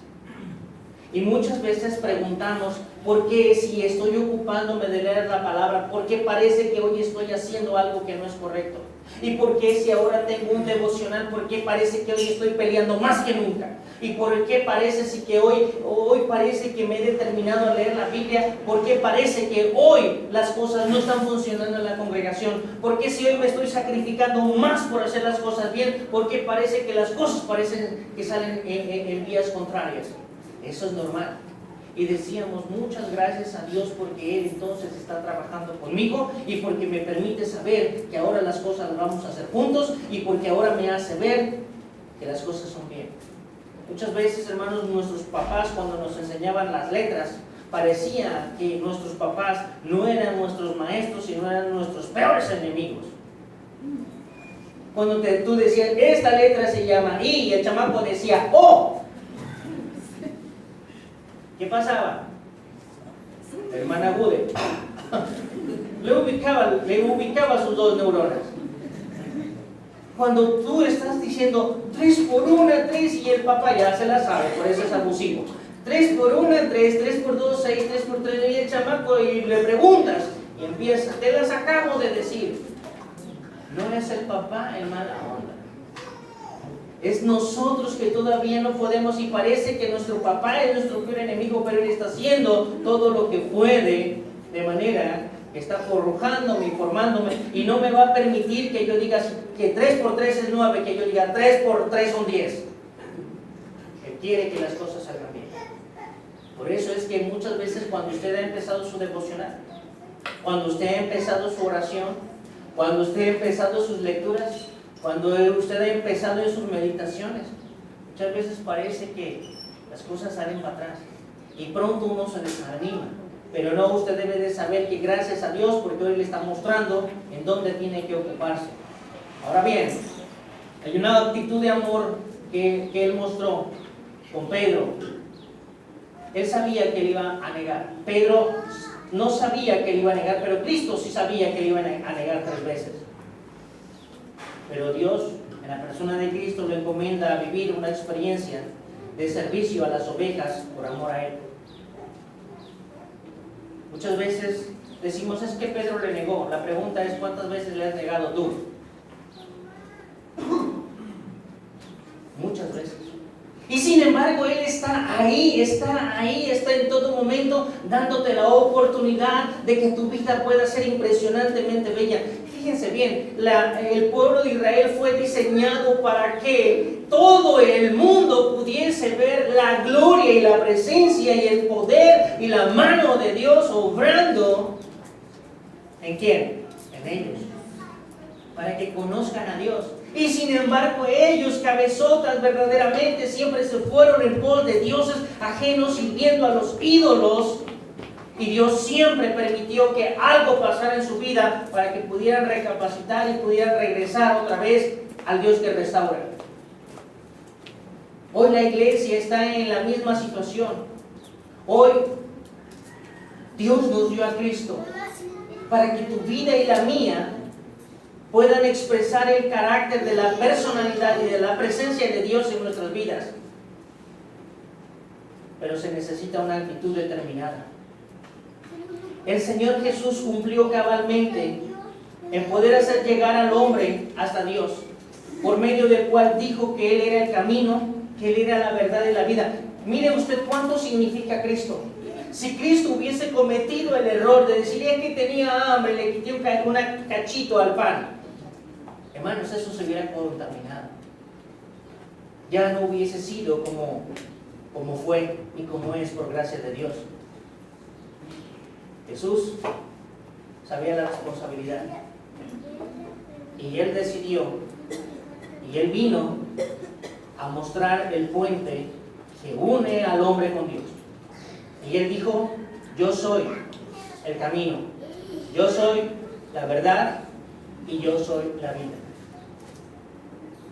Y muchas veces preguntamos, ¿por qué si estoy ocupándome de leer la palabra? ¿Por qué parece que hoy estoy haciendo algo que no es correcto? ¿Y por qué si ahora tengo un devocional, por qué parece que hoy estoy peleando más que nunca? ¿Y por qué parece si que hoy parece que me he determinado a leer la Biblia? ¿Por qué parece que hoy las cosas no están funcionando en la congregación? ¿Por qué si hoy me estoy sacrificando más por hacer las cosas bien? ¿Por qué parece que las cosas parecen que salen en vías contrarias? Eso es normal. Y decíamos, muchas gracias a Dios porque Él entonces está trabajando conmigo y porque me permite saber que ahora las cosas las vamos a hacer juntos y porque ahora me hace ver que las cosas son bien. Muchas veces, hermanos, nuestros papás cuando nos enseñaban las letras, parecía que nuestros papás no eran nuestros maestros, sino eran nuestros peores enemigos. Cuando tú decías, esta letra se llama I, y el chamaco decía O. ¿Qué pasaba? La hermana Gude le ubicaba sus dos neuronas. Cuando tú estás diciendo 3 por 1, 3, y el papá ya se la sabe, por eso es abusivo. 3 por 1, 3, 3 por 2, 6, 3 por 3, y el chamaco, y le preguntas, y empieza, te las acabo de decir. No es el papá el mala onda. Es nosotros que todavía no podemos, y parece que nuestro papá es nuestro peor enemigo, pero Él está haciendo todo lo que puede, de manera que está forjándome y formándome, y no me va a permitir que yo diga que 3 por 3 es 9, que yo diga 3 por 3 son 10. Él quiere que las cosas salgan bien. Por eso es que muchas veces cuando usted ha empezado su devocional, cuando usted ha empezado su oración, cuando usted ha empezado sus lecturas, cuando usted ha empezado en sus meditaciones, muchas veces parece que las cosas salen para atrás y pronto uno se desanima. Pero no, usted debe de saber que gracias a Dios, porque hoy le está mostrando en dónde tiene que ocuparse. Ahora bien, hay una actitud de amor que Él mostró con Pedro. Él sabía que Él iba a negar. Pedro no sabía que Él iba a negar, pero Cristo sí sabía que Él iba a negar 3 veces. Pero Dios, en la persona de Cristo, le encomienda a vivir una experiencia de servicio a las ovejas por amor a Él. Muchas veces decimos, es que Pedro le negó. La pregunta es, ¿cuántas veces le has negado tú? Muchas veces. Y sin embargo, Él está ahí está en todo momento dándote la oportunidad de que tu vida pueda ser impresionantemente bella. Fíjense bien, el pueblo de Israel fue diseñado para que todo el mundo pudiese ver la gloria y la presencia y el poder y la mano de Dios obrando. ¿En quién? En ellos. Para que conozcan a Dios. Y sin embargo ellos, cabezotas verdaderamente, siempre se fueron en pos de dioses ajenos, sirviendo a los ídolos. Y Dios siempre permitió que algo pasara en su vida para que pudieran recapacitar y pudieran regresar otra vez al Dios que restaura. Hoy la iglesia está en la misma situación. Hoy Dios nos dio a Cristo para que tu vida y la mía puedan expresar el carácter de la personalidad y de la presencia de Dios en nuestras vidas. Pero se necesita una actitud determinada. El Señor Jesús cumplió cabalmente en poder hacer llegar al hombre hasta Dios, por medio del cual dijo que Él era el camino, que Él era la verdad y la vida. Mire usted cuánto significa Cristo. Si Cristo hubiese cometido el error de decir, es que tenía hambre, le quité un cachito al pan, hermanos, eso se hubiera contaminado. Ya no hubiese sido como fue y como es por gracia de Dios. Jesús sabía la responsabilidad. Y Él decidió, y Él vino a mostrar el puente que une al hombre con Dios. Y Él dijo, yo soy el camino, yo soy la verdad y yo soy la vida.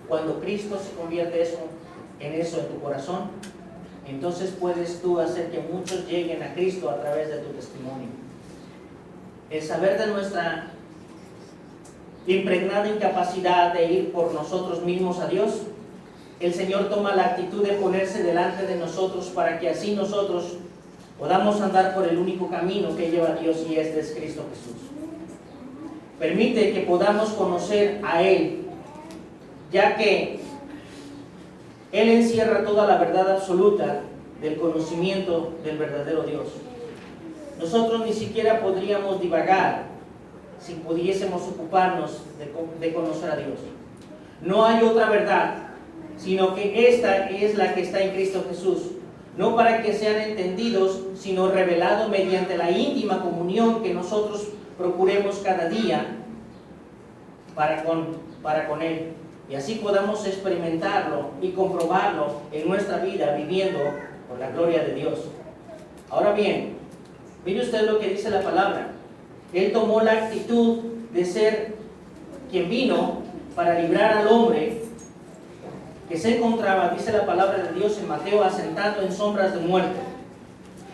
Cuando Cristo se convierte en eso en tu corazón, entonces puedes tú hacer que muchos lleguen a Cristo a través de tu testimonio. El saber de nuestra impregnada incapacidad de ir por nosotros mismos a Dios, el Señor toma la actitud de ponerse delante de nosotros para que así nosotros podamos andar por el único camino que lleva a Dios, y este es Cristo Jesús. Permite que podamos conocer a Él, ya que Él encierra toda la verdad absoluta del conocimiento del verdadero Dios. Nosotros ni siquiera podríamos divagar si pudiésemos ocuparnos de conocer a Dios. No hay otra verdad, sino que esta es la que está en Cristo Jesús. No para que sean entendidos, sino revelado mediante la íntima comunión que nosotros procuremos cada día para con Él. Y así podamos experimentarlo y comprobarlo en nuestra vida, viviendo por la gloria de Dios. Ahora bien, mire usted lo que dice la palabra. Él tomó la actitud de ser quien vino para librar al hombre que se encontraba, dice la palabra de Dios en Mateo, asentado en sombras de muerte.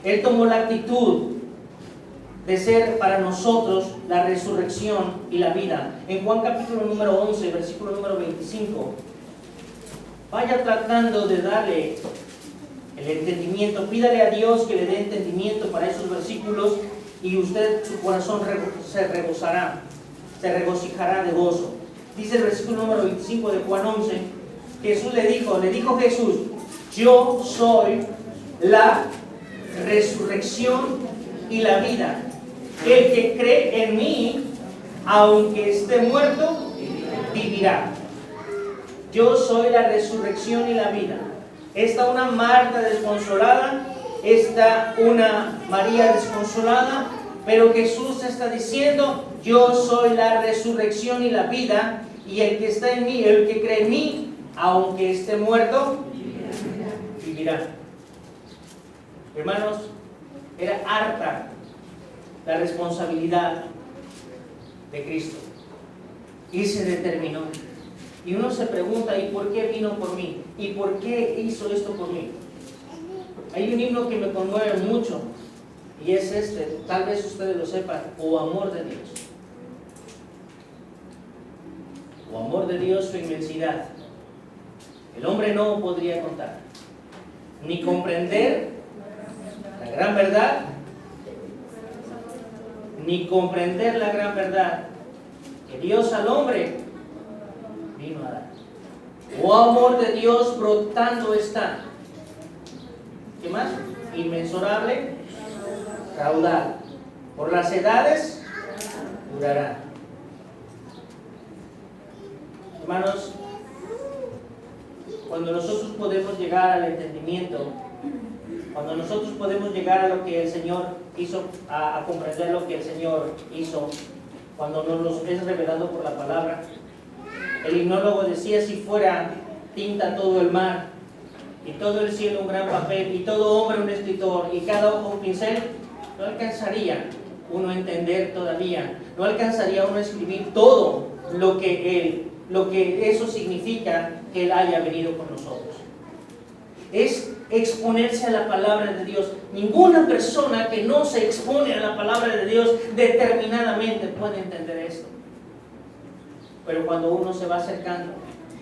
Él tomó la actitud de ser para nosotros la resurrección y la vida. En Juan capítulo número 11, versículo número 25, vaya tratando de darle el entendimiento. Pídale a Dios que le dé entendimiento para esos versículos, y usted, su corazón se regocijará de gozo. Dice el versículo número 25 de Juan 11, Jesús le dijo Jesús, yo soy la resurrección y la vida. El que cree en mí, aunque esté muerto, vivirá. Yo soy la resurrección y la vida. Está una Marta desconsolada, está una María desconsolada, pero Jesús está diciendo, yo soy la resurrección y la vida, y el que está en mí, el que cree en mí, aunque esté muerto, vivirá. Hermanos, era harta la responsabilidad de Cristo, y se determinó. Y uno se pregunta, ¿y por qué vino por mí? ¿Y por qué hizo esto por mí? Hay un himno que me conmueve mucho, y es este, tal vez ustedes lo sepan: "Oh amor de Dios, oh amor de Dios, su inmensidad, el hombre no podría contar, ni comprender la gran verdad ni comprender la gran verdad que Dios al hombre vino a dar. Oh amor de Dios brotando está. ¿Qué más? Inmensurable caudal. Por las edades durará. Hermanos, cuando nosotros podemos llegar al entendimiento, cuando nosotros podemos llegar a lo que el Señor hizo, a comprender lo que el Señor hizo, cuando nos es revelado por la palabra. El himnólogo decía: si fuera tinta todo el mar, y todo el cielo un gran papel, y todo hombre un escritor, y cada ojo un pincel, no alcanzaría uno a entender todavía, no alcanzaría uno a escribir todo lo que eso significa que Él haya venido con nosotros. Es exponerse a la palabra de Dios. Ninguna persona que no se expone a la palabra de Dios determinadamente puede entender esto. Pero cuando uno se va acercando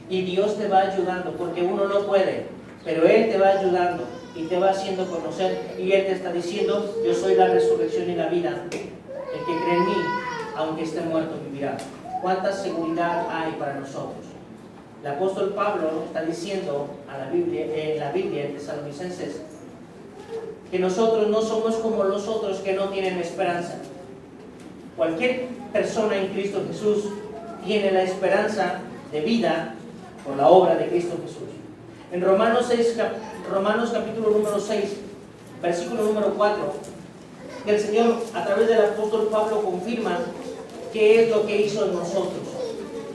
y Dios te va ayudando, porque uno no puede, pero Él te va ayudando y te va haciendo conocer, y Él te está diciendo: yo soy la resurrección y la vida. El que cree en mí, aunque esté muerto, vivirá. ¿Cuánta seguridad hay para nosotros? El apóstol Pablo está diciendo en la Biblia, en Tesalonicenses, que nosotros no somos como los otros que no tienen esperanza. Cualquier persona en Cristo Jesús tiene la esperanza de vida por la obra de Cristo Jesús. En Romanos capítulo número 6, versículo número 4, que el Señor a través del apóstol Pablo confirma qué es lo que hizo en nosotros.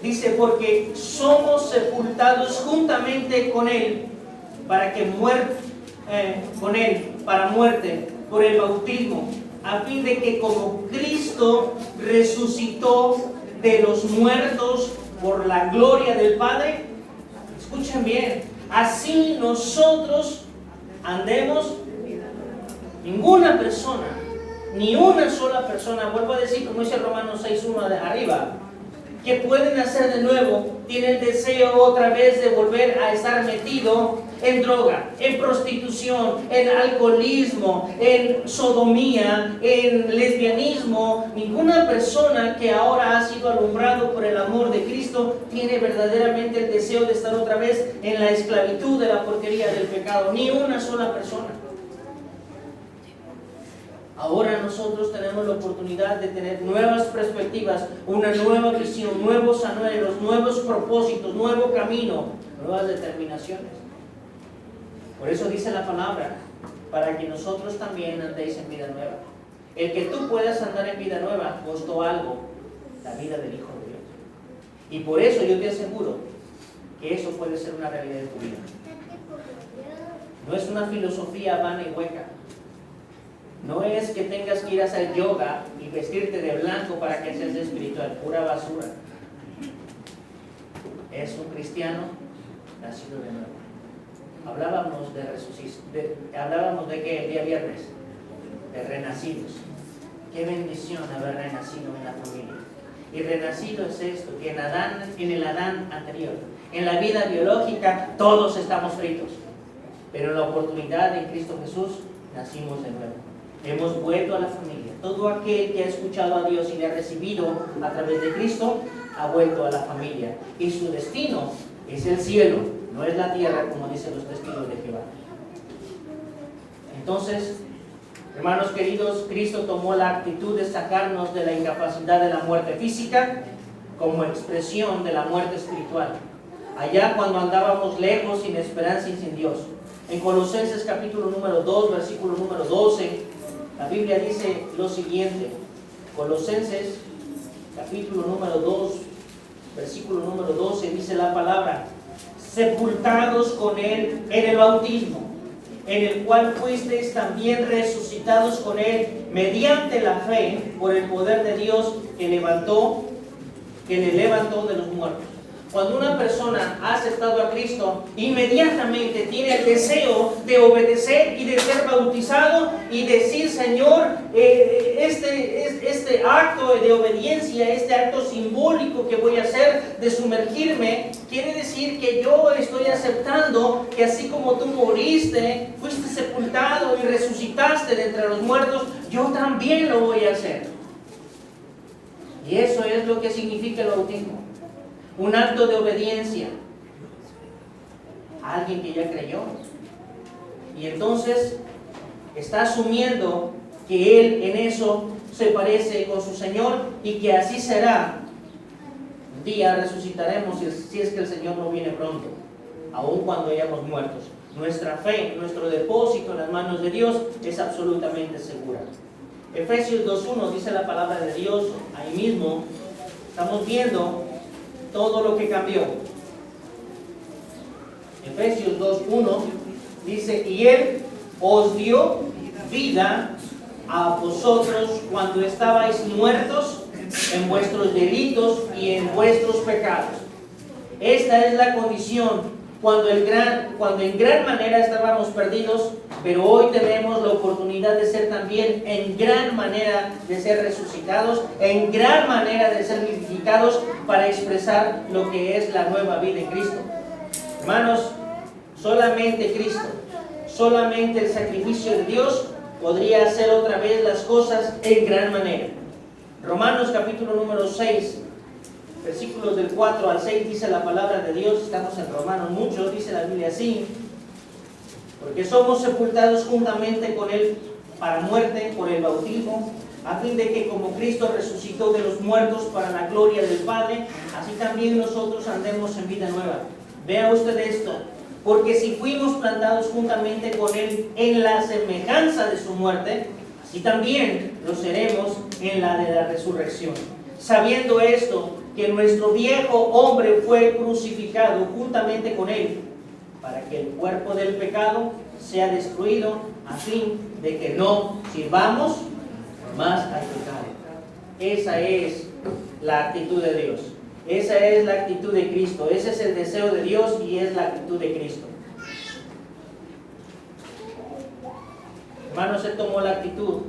Dice: porque somos sepultados juntamente con Él para muerte por el bautismo, a fin de que como Cristo resucitó de los muertos por la gloria del Padre, escuchen bien, así nosotros andemos. Ninguna persona, ni una sola persona, vuelvo a decir como dice Romanos 6:1 de arriba, que pueden nacer de nuevo, tienen deseo otra vez de volver a estar metido en droga, en prostitución, en alcoholismo, en sodomía, en lesbianismo. Ninguna persona que ahora ha sido alumbrado por el amor de Cristo tiene verdaderamente el deseo de estar otra vez en la esclavitud de la porquería del pecado. Ni una sola persona. Ahora nosotros tenemos la oportunidad de tener nuevas perspectivas, una nueva visión, nuevos anhelos, nuevos propósitos, nuevo camino, nuevas determinaciones. Por eso dice la palabra: para que nosotros también andéis en vida nueva. El que tú puedas andar en vida nueva costó algo, la vida del Hijo de Dios. Y por eso yo te aseguro que eso puede ser una realidad de tu vida. No es una filosofía vana y hueca. No es que tengas que ir a hacer yoga y vestirte de blanco para que seas espiritual, pura basura. Es un cristiano nacido de nuevo. Hablábamos de que el día viernes, de renacidos. Qué bendición haber renacido en la familia. Y renacido es esto, que en el Adán anterior, en la vida biológica, todos estamos fritos. Pero en la oportunidad en Cristo Jesús, nacimos de nuevo. Hemos vuelto a la familia. Todo aquel que ha escuchado a Dios y le ha recibido a través de Cristo, ha vuelto a la familia. Y su destino es el cielo, no es la tierra, como dicen los testigos de Jehová. Entonces, hermanos queridos, Cristo tomó la actitud de sacarnos de la incapacidad de la muerte física como expresión de la muerte espiritual. Allá cuando andábamos lejos, sin esperanza y sin Dios. En Colosenses capítulo número 2, versículo número 12, la Biblia dice lo siguiente. Colosenses capítulo número 2, versículo número 12, dice la palabra: sepultados con Él en el bautismo, en el cual fuisteis también resucitados con Él mediante la fe por el poder de Dios que le levantó de los muertos. Cuando una persona ha aceptado a Cristo, inmediatamente tiene el deseo de obedecer y de ser bautizado y decir: Señor, este acto de obediencia, este acto simbólico que voy a hacer de sumergirme, quiere decir que yo estoy aceptando que así como tú moriste, fuiste sepultado y resucitaste de entre los muertos, yo también lo voy a hacer. Y eso es lo que significa el bautismo. Un acto de obediencia a alguien que ya creyó. Y entonces está asumiendo que Él en eso se parece con su Señor y que así será. Un día resucitaremos si es que el Señor no viene pronto, aun cuando hayamos muertos. Nuestra fe, nuestro depósito en las manos de Dios es absolutamente segura. Efesios 2.1 dice la palabra de Dios, ahí mismo estamos viendo todo lo que cambió. Efesios 2.1 dice, y Él os dio vida a vosotros cuando estabais muertos en vuestros delitos y en vuestros pecados. Esta es la condición cuando en gran manera estábamos perdidos, pero hoy tenemos la oportunidad de ser también en gran manera de ser resucitados, en gran manera de ser vivificados para expresar lo que es la nueva vida en Cristo. Hermanos, solamente Cristo, solamente el sacrificio de Dios podría hacer otra vez las cosas en gran manera. Romanos capítulo número 6, versículos del 4 al 6 dice la palabra de Dios. Estamos en Romanos mucho, dice la Biblia así: porque somos sepultados juntamente con Él para muerte por el bautismo, a fin de que como Cristo resucitó de los muertos para la gloria del Padre, así también nosotros andemos en vida nueva. Vea usted esto: porque si fuimos plantados juntamente con Él en la semejanza de su muerte, así también lo seremos en la de la resurrección. Sabiendo esto, que nuestro viejo hombre fue crucificado juntamente con Él, para que el cuerpo del pecado sea destruido, a fin de que no sirvamos más al pecado. Esa es la actitud de Dios. Esa es la actitud de Cristo. Ese es el deseo de Dios y es la actitud de Cristo. Hermanos, Él tomó la actitud,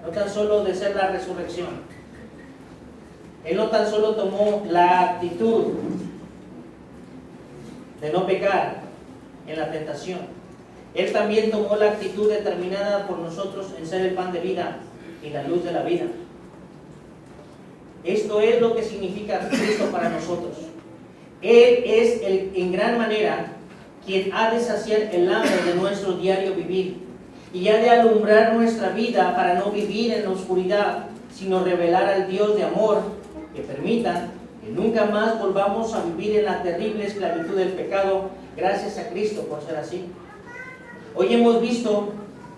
no tan solo de ser la resurrección. Él no tan solo tomó la actitud de no pecar en la tentación. Él también tomó la actitud determinada por nosotros en ser el pan de vida y la luz de la vida. Esto es lo que significa Cristo para nosotros. Él es en gran manera quien ha de saciar el hambre de nuestro diario vivir y ha de alumbrar nuestra vida para no vivir en la oscuridad, sino revelar al Dios de amor que permita que nunca más volvamos a vivir en la terrible esclavitud del pecado, gracias a Cristo por ser así. Hoy hemos visto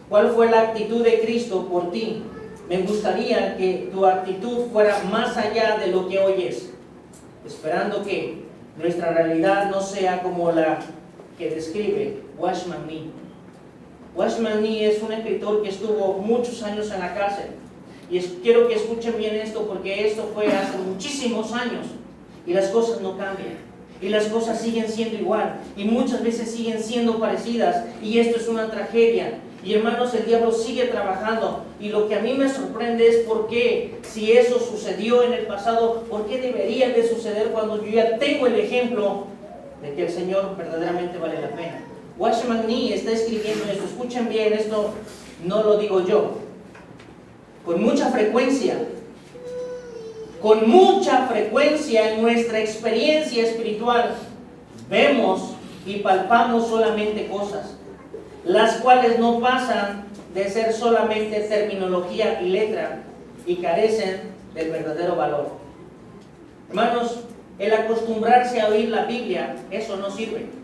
cuál fue la actitud de Cristo por ti. Me gustaría que tu actitud fuera más allá de lo que hoy es, esperando que nuestra realidad no sea como la que describe Watchman Nee. Watchman Nee es un escritor que estuvo muchos años en la cárcel. Y quiero que escuchen bien esto, porque esto fue hace muchísimos años y las cosas no cambian y las cosas siguen siendo igual y muchas veces siguen siendo parecidas, y esto es una tragedia. Y hermanos, el diablo sigue trabajando, y lo que a mí me sorprende es por qué, si eso sucedió en el pasado, por qué debería de suceder cuando yo ya tengo el ejemplo de que el Señor verdaderamente vale la pena. Watchman Nee está escribiendo esto. Escuchen bien, esto no lo digo yo. Con mucha frecuencia en nuestra experiencia espiritual, vemos y palpamos solamente cosas, las cuales no pasan de ser solamente terminología y letra y carecen del verdadero valor. Hermanos, el acostumbrarse a oír la Biblia, eso no sirve.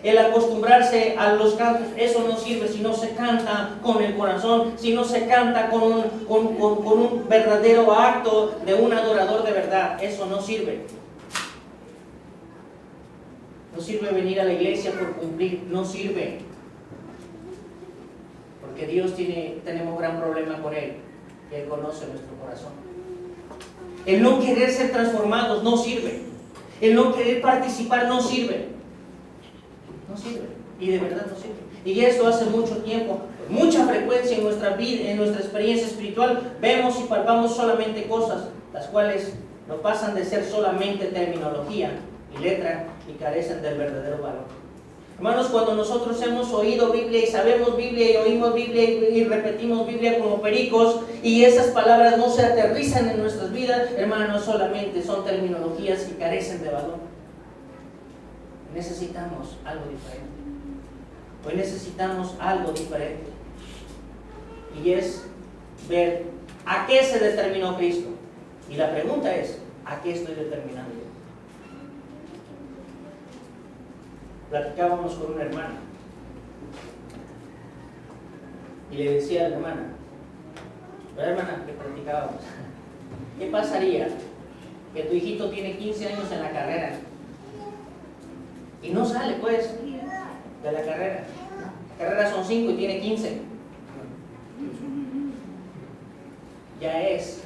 El acostumbrarse a los cantos, eso no sirve si no se canta con el corazón, si no se canta con un verdadero acto de un adorador de verdad. Eso no sirve. No sirve venir a la iglesia por cumplir, no sirve. Porque tenemos gran problema con Él, y Él conoce nuestro corazón. El no querer ser transformados no sirve. El no querer participar no sirve. No sirve, y de verdad no sirve. Y esto hace mucho tiempo, con mucha frecuencia en nuestra vida, en nuestra experiencia espiritual, vemos y palpamos solamente cosas, las cuales no pasan de ser solamente terminología y letra y carecen del verdadero valor. Hermanos, cuando nosotros hemos oído Biblia y sabemos Biblia y oímos Biblia y repetimos Biblia como pericos y esas palabras no se aterrizan en nuestras vidas, hermanos, solamente son terminologías que carecen de valor. Necesitamos algo diferente. Hoy necesitamos algo diferente. Y es ver a qué se determinó Cristo. Y la pregunta es, ¿a qué estoy determinando? Platicábamos con una hermana y le decía a la hermana que platicábamos, ¿qué pasaría que tu hijito tiene 15 años en la carrera y no sale pues de la carrera? La carrera son 5 y tiene 15. Ya es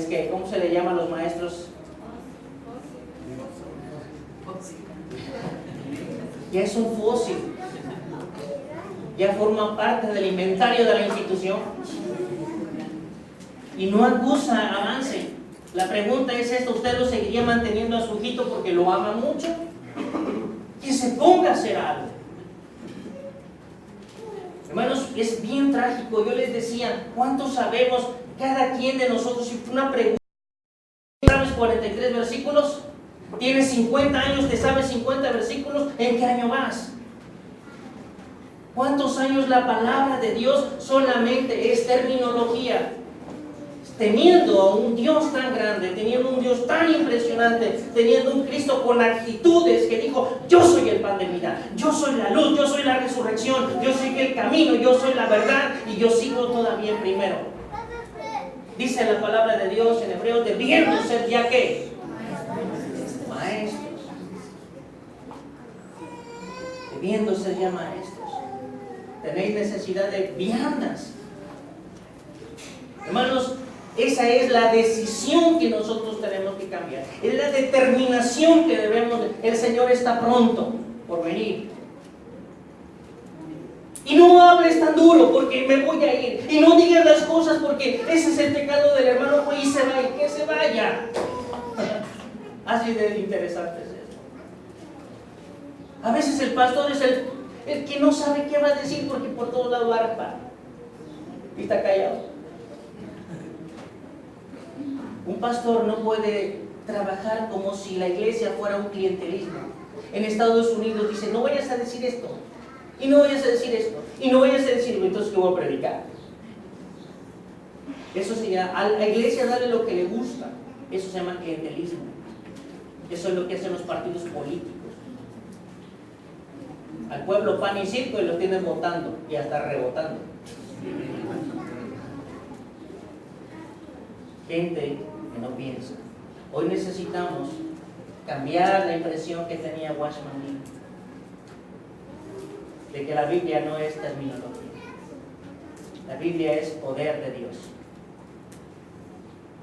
que, ¿cómo se le llama a los maestros? Ya es un fósil, ya forma parte del inventario de la institución y no acusa avance. La pregunta es esta: ¿usted lo seguiría manteniendo a su hijito porque lo ama mucho? Que se ponga a hacer algo. Hermanos, es bien trágico. Yo les decía, ¿cuántos sabemos cada quien de nosotros? Si una pregunta, ¿sabes 43 versículos? Tienes 50 años, te sabes 50 versículos, ¿en qué año vas? ¿Cuántos años la palabra de Dios solamente es terminología? Teniendo a un Dios tan grande, teniendo un Dios tan impresionante, teniendo un Cristo con actitudes que dijo: yo soy el pan de vida, yo soy la luz, yo soy la resurrección, yo soy el camino, yo soy la verdad y yo sigo todavía en primero. Dice la palabra de Dios en Hebreos, debiendo ser ya que maestros, debiendo ser ya maestros. Tenéis necesidad de viandas. Hermanos, esa es la decisión que nosotros tenemos que cambiar. Es la determinación que debemos. El Señor está pronto por venir. Y no hables tan duro porque me voy a ir. Y no digas las cosas porque ese es el pecado del hermano. Pues y se vaya, que se vaya. Así de interesante es eso. A veces el pastor es el que no sabe qué va a decir porque por todos lados arpa y está callado. Un pastor no puede trabajar como si la iglesia fuera un clientelismo. En Estados Unidos dice: no vayas a decir esto, y no vayas a decir esto, y no vayas a decirlo. Entonces, ¿qué voy a predicar? Eso se llama, a la iglesia darle lo que le gusta. Eso se llama clientelismo. Eso es lo que hacen los partidos políticos. Al pueblo pan y circo y lo tienes votando y hasta rebotando. Gente que no piensa. Hoy necesitamos cambiar la impresión que tenía Watchman Nee de que la Biblia no es terminología. La Biblia es poder de Dios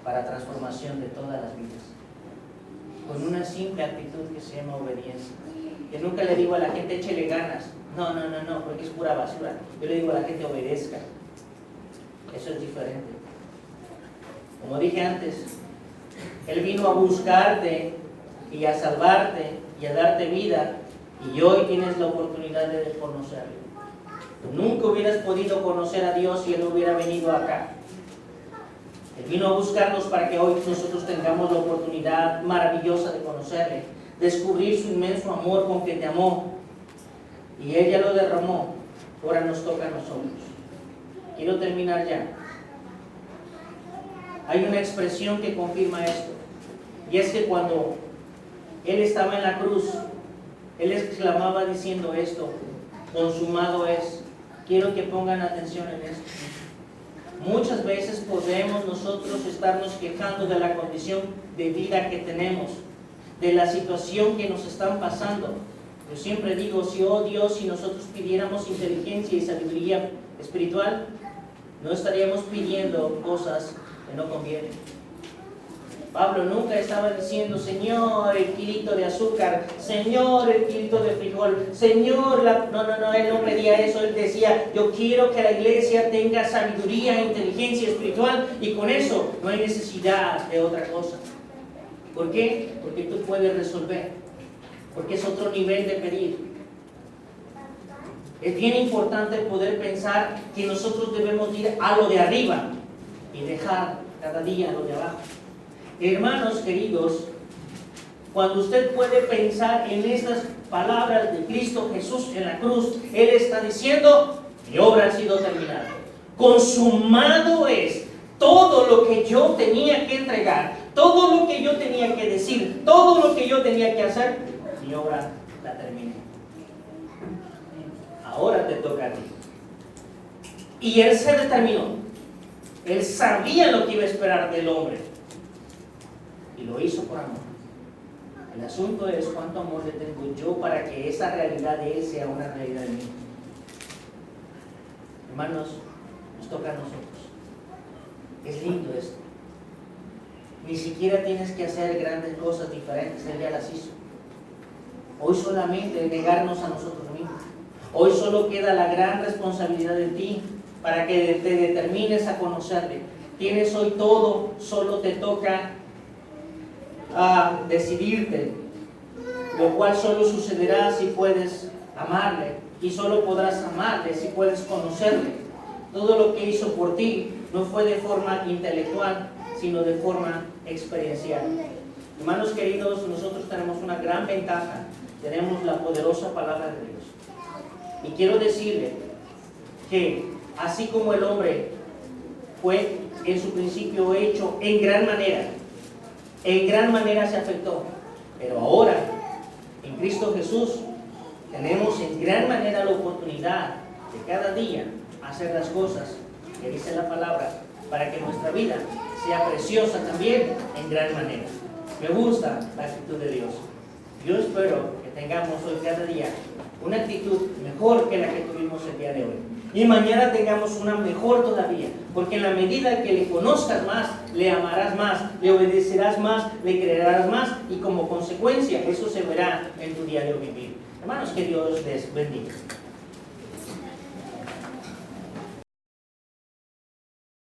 para transformación de todas las vidas, con una simple actitud que se llama obediencia. Que nunca le digo a la gente: échele ganas. No, porque es pura basura. Yo le digo a la gente: obedezca. Eso es diferente. Como dije antes, Él vino a buscarte y a salvarte y a darte vida, y hoy tienes la oportunidad de conocerlo. Tú nunca hubieras podido conocer a Dios si Él no hubiera venido acá. Él vino a buscarnos para que hoy nosotros tengamos la oportunidad maravillosa de conocerle, descubrir su inmenso amor con que te amó, y Él ya lo derramó. Ahora nos toca a nosotros. Quiero terminar ya. Hay una expresión que confirma esto, y es que cuando Él estaba en la cruz, Él exclamaba diciendo esto: consumado es. Quiero que pongan atención en esto. Muchas veces podemos nosotros estarnos quejando de la condición de vida que tenemos, de la situación que nos están pasando. Yo siempre digo, si Dios, si nosotros pidiéramos inteligencia y sabiduría espiritual, no estaríamos pidiendo cosas que no convienen. Pablo nunca estaba diciendo: Señor, el kilito de azúcar, Señor, el kilito de frijol, Señor, no, él no pedía eso. Él decía: yo quiero que la iglesia tenga sabiduría e inteligencia espiritual, y con eso no hay necesidad de otra cosa. ¿Por qué? Porque tú puedes resolver. porque es otro nivel de pedir. Es bien importante poder pensar que nosotros debemos ir a lo de arriba y dejar cada día lo de abajo. Hermanos queridos, cuando usted puede pensar en estas palabras de Cristo Jesús en la cruz, Él está diciendo: mi obra ha sido terminada. Consumado es. Todo lo que yo tenía que entregar, todo lo que yo tenía que decir, todo lo que yo tenía que hacer, mi obra la terminé. Ahora te toca a ti. Y Él se determinó. Él sabía lo que iba a esperar del hombre. Y lo hizo por amor. El asunto es cuánto amor le tengo yo para que esa realidad de Él sea una realidad de mí. Hermanos, nos toca a nosotros. Es lindo esto. Ni siquiera tienes que hacer grandes cosas diferentes. Él ya las hizo. Hoy solamente negarnos a nosotros mismos. Hoy solo queda la gran responsabilidad de ti para que te determines a conocerle. Tienes hoy todo, solo te toca decidirte, lo cual solo sucederá si puedes amarle, y solo podrás amarle si puedes conocerle. Todo lo que hizo por ti no fue de forma intelectual, sino de forma experiencial. Hermanos queridos, nosotros tenemos una gran ventaja. Tenemos la poderosa palabra de Dios. Y quiero decirle que así como el hombre fue en su principio hecho en gran manera se afectó. Pero ahora, en Cristo Jesús, tenemos en gran manera la oportunidad de cada día hacer las cosas que dice la palabra, para que nuestra vida sea preciosa también en gran manera. Me gusta la actitud de Dios. Yo espero que tengamos hoy cada día una actitud mejor que la que tuvimos el día de hoy. Y mañana tengamos una mejor todavía, porque en la medida que le conozcas más, le amarás más, le obedecerás más, le creerás más, y como consecuencia eso se verá en tu diario vivir. Hermanos, que Dios les bendiga.